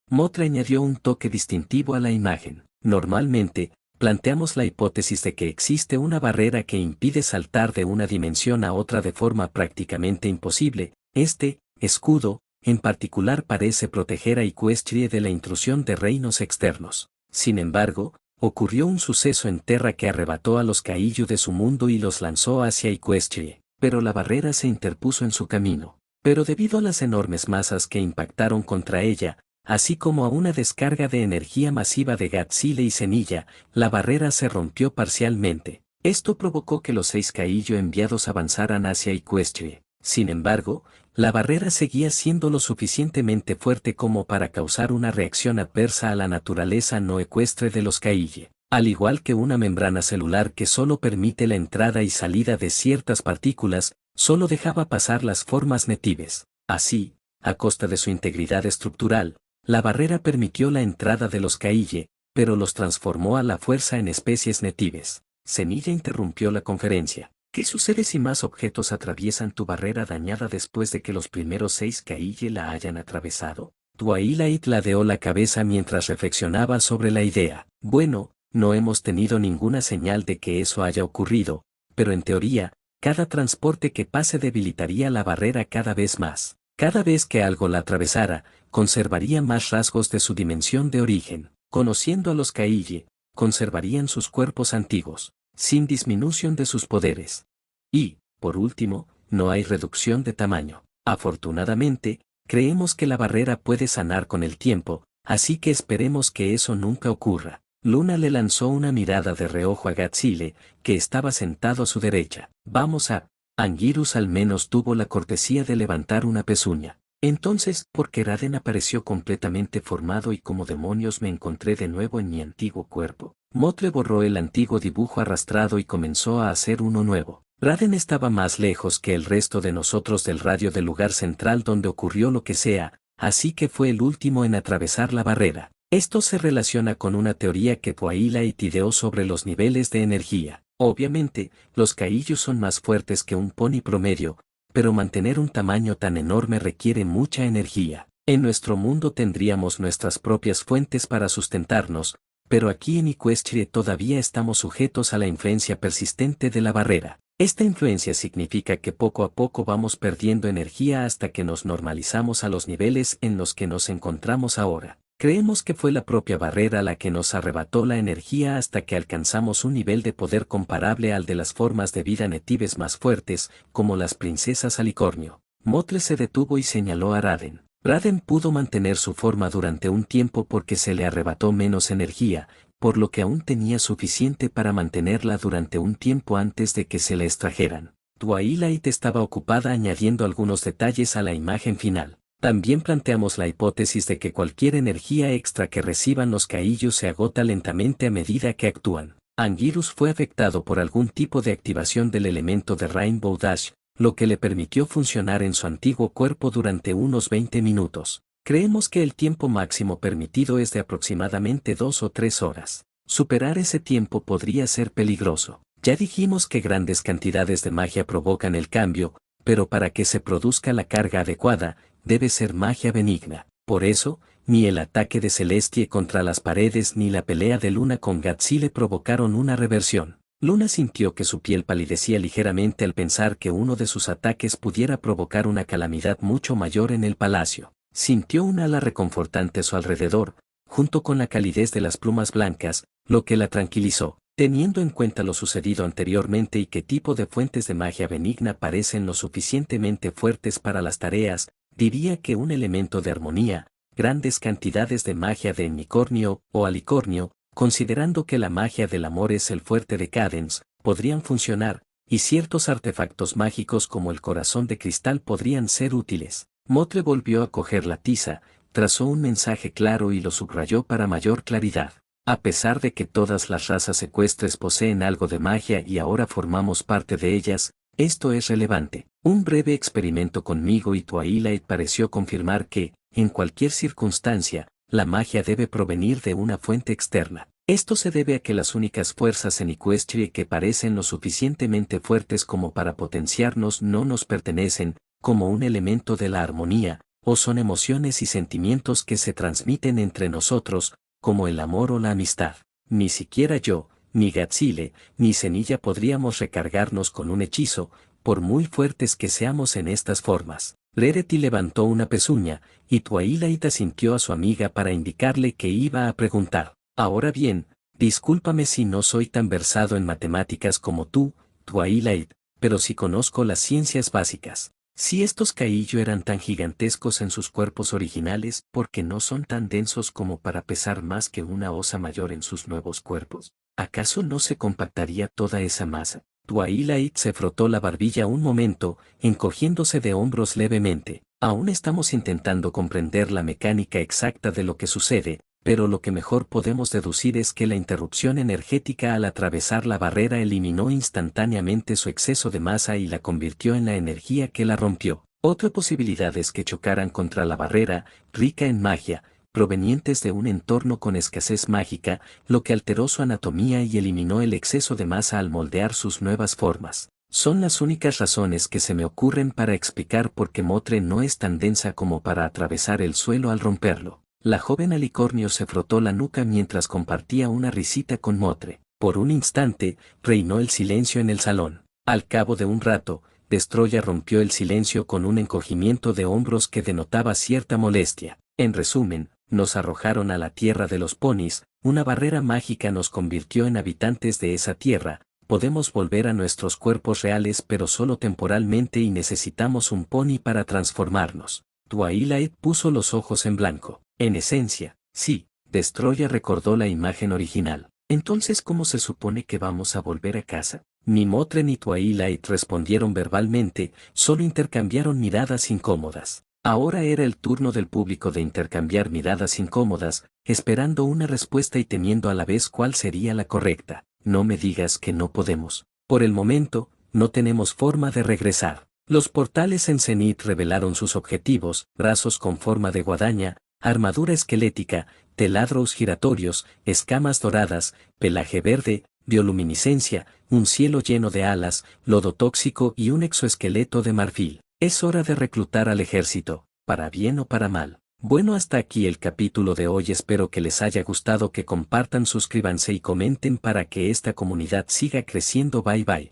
[SPEAKER 1] Motre añadió un toque distintivo a la imagen. Normalmente, planteamos la hipótesis de que existe una barrera que impide saltar de una dimensión a otra de forma prácticamente imposible. Este escudo, en particular, parece proteger a Equestria de la intrusión de reinos externos. Sin embargo, ocurrió un suceso en Terra que arrebató a los Kaiju de su mundo y los lanzó hacia Equestria, pero la barrera se interpuso en su camino. Pero debido a las enormes masas que impactaron contra ella, así como a una descarga de energía masiva de Getzile y Semilla, la barrera se rompió parcialmente. Esto provocó que los 6 Kaiju enviados avanzaran hacia Equestria. Sin embargo, la barrera seguía siendo lo suficientemente fuerte como para causar una reacción adversa a la naturaleza no ecuestre de los Kaille. Al igual que una membrana celular que solo permite la entrada y salida de ciertas partículas, solo dejaba pasar las formas natives. Así, a costa de su integridad estructural, la barrera permitió la entrada de los Kaille, pero los transformó a la fuerza en especies natives. Semilla interrumpió la conferencia. ¿Qué sucede si más objetos atraviesan tu barrera dañada después de que los primeros 6 Kaille la hayan atravesado? Twilight ladeó la cabeza mientras reflexionaba sobre la idea. Bueno, no hemos tenido ninguna señal de que eso haya ocurrido, pero en teoría, cada transporte que pase debilitaría la barrera cada vez más. Cada vez que algo la atravesara, conservaría más rasgos de su dimensión de origen. Conociendo a los Kaille, conservarían sus cuerpos antiguos, sin disminución de sus poderes. Y, por último, no hay reducción de tamaño. Afortunadamente, creemos que la barrera puede sanar con el tiempo, así que esperemos que eso nunca ocurra. Luna le lanzó una mirada de reojo a Getzile, que estaba sentado a su derecha. Vamos a... Anguirus al menos tuvo la cortesía de levantar una pezuña. Entonces, ¿por qué Raden apareció completamente formado y como demonios me encontré de nuevo en mi antiguo cuerpo? Motre borró el antiguo dibujo arrastrado y comenzó a hacer uno nuevo. Raden estaba más lejos que el resto de nosotros del radio del lugar central donde ocurrió lo que sea, así que fue el último en atravesar la barrera. Esto se relaciona con una teoría que Twilight ideó sobre los niveles de energía. Obviamente, los Kaiju son más fuertes que un pony promedio, pero mantener un tamaño tan enorme requiere mucha energía. En nuestro mundo tendríamos nuestras propias fuentes para sustentarnos, pero aquí en Equestria todavía estamos sujetos a la influencia persistente de la barrera. Esta influencia significa que poco a poco vamos perdiendo energía hasta que nos normalizamos a los niveles en los que nos encontramos ahora. Creemos que fue la propia barrera la que nos arrebató la energía hasta que alcanzamos un nivel de poder comparable al de las formas de vida nativas más fuertes, como las princesas alicornio. Motre se detuvo y señaló a Raden. Raden pudo mantener su forma durante un tiempo porque se le arrebató menos energía, por lo que aún tenía suficiente para mantenerla durante un tiempo antes de que se la extrajeran. Twilight estaba ocupada añadiendo algunos detalles a la imagen final. También planteamos la hipótesis de que cualquier energía extra que reciban los caillos se agota lentamente a medida que actúan. Anguirus fue afectado por algún tipo de activación del elemento de Rainbow Dash, lo que le permitió funcionar en su antiguo cuerpo durante unos 20 minutos. Creemos que el tiempo máximo permitido es de aproximadamente 2 o 3 horas. Superar ese tiempo podría ser peligroso. Ya dijimos que grandes cantidades de magia provocan el cambio, pero para que se produzca la carga adecuada, debe ser magia benigna. Por eso, ni el ataque de Celestie contra las paredes ni la pelea de Luna con Gatsile provocaron una reversión. Luna sintió que su piel palidecía ligeramente al pensar que uno de sus ataques pudiera provocar una calamidad mucho mayor en el palacio. Sintió un ala reconfortante a su alrededor, junto con la calidez de las plumas blancas, lo que la tranquilizó. Teniendo en cuenta lo sucedido anteriormente y qué tipo de fuentes de magia benigna parecen lo suficientemente fuertes para las tareas, diría que un elemento de armonía, grandes cantidades de magia de unicornio o alicornio, considerando que la magia del amor es el fuerte de Cadence, podrían funcionar, y ciertos artefactos mágicos como el corazón de cristal podrían ser útiles. Motre volvió a coger la tiza, trazó un mensaje claro y lo subrayó para mayor claridad. A pesar de que todas las razas ecuestres poseen algo de magia y ahora formamos parte de ellas, esto es relevante. Un breve experimento conmigo y Twilight pareció confirmar que, en cualquier circunstancia, la magia debe provenir de una fuente externa. Esto se debe a que las únicas fuerzas en Equestria que parecen lo suficientemente fuertes como para potenciarnos no nos pertenecen, como un elemento de la armonía, o son emociones y sentimientos que se transmiten entre nosotros, como el amor o la amistad. Ni siquiera yo, ni Gatsile, ni Cenilla podríamos recargarnos con un hechizo, por muy fuertes que seamos en estas formas. Rarity levantó una pezuña, y Twilight asintió a su amiga para indicarle que iba a preguntar. Ahora bien, discúlpame si no soy tan versado en matemáticas como tú, Twilight, pero sí conozco las ciencias básicas. Si estos caillo eran tan gigantescos en sus cuerpos originales, ¿por qué no son tan densos como para pesar más que una osa mayor en sus nuevos cuerpos? ¿Acaso no se compactaría toda esa masa? Twilight se frotó la barbilla un momento, encogiéndose de hombros levemente. Aún estamos intentando comprender la mecánica exacta de lo que sucede, pero lo que mejor podemos deducir es que la interrupción energética al atravesar la barrera eliminó instantáneamente su exceso de masa y la convirtió en la energía que la rompió. Otra posibilidad es que chocaran contra la barrera, rica en magia, provenientes de un entorno con escasez mágica, lo que alteró su anatomía y eliminó el exceso de masa al moldear sus nuevas formas. Son las únicas razones que se me ocurren para explicar por qué Motre no es tan densa como para atravesar el suelo al romperlo. La joven alicornio se frotó la nuca mientras compartía una risita con Motre. Por un instante, reinó el silencio en el salón. Al cabo de un rato, Destroya rompió el silencio con un encogimiento de hombros que denotaba cierta molestia. En resumen, nos arrojaron a la tierra de los ponis, una barrera mágica nos convirtió en habitantes de esa tierra, podemos volver a nuestros cuerpos reales pero solo temporalmente y necesitamos un pony para transformarnos. Twilight puso los ojos en blanco. En esencia, sí, Destroya recordó la imagen original. Entonces, ¿cómo se supone que vamos a volver a casa? Ni Motre ni Twilight respondieron verbalmente, solo intercambiaron miradas incómodas. Ahora era el turno del público de intercambiar miradas incómodas, esperando una respuesta y temiendo a la vez cuál sería la correcta. No me digas que no podemos. Por el momento, no tenemos forma de regresar. Los portales en Zenith revelaron sus objetivos: brazos con forma de guadaña, armadura esquelética, teladros giratorios, escamas doradas, pelaje verde, bioluminiscencia, un cielo lleno de alas, lodo tóxico y un exoesqueleto de marfil. Es hora de reclutar al ejército, para bien o para mal. Bueno, hasta aquí el capítulo de hoy, espero que les haya gustado, que compartan, suscríbanse y comenten para que esta comunidad siga creciendo. Bye bye.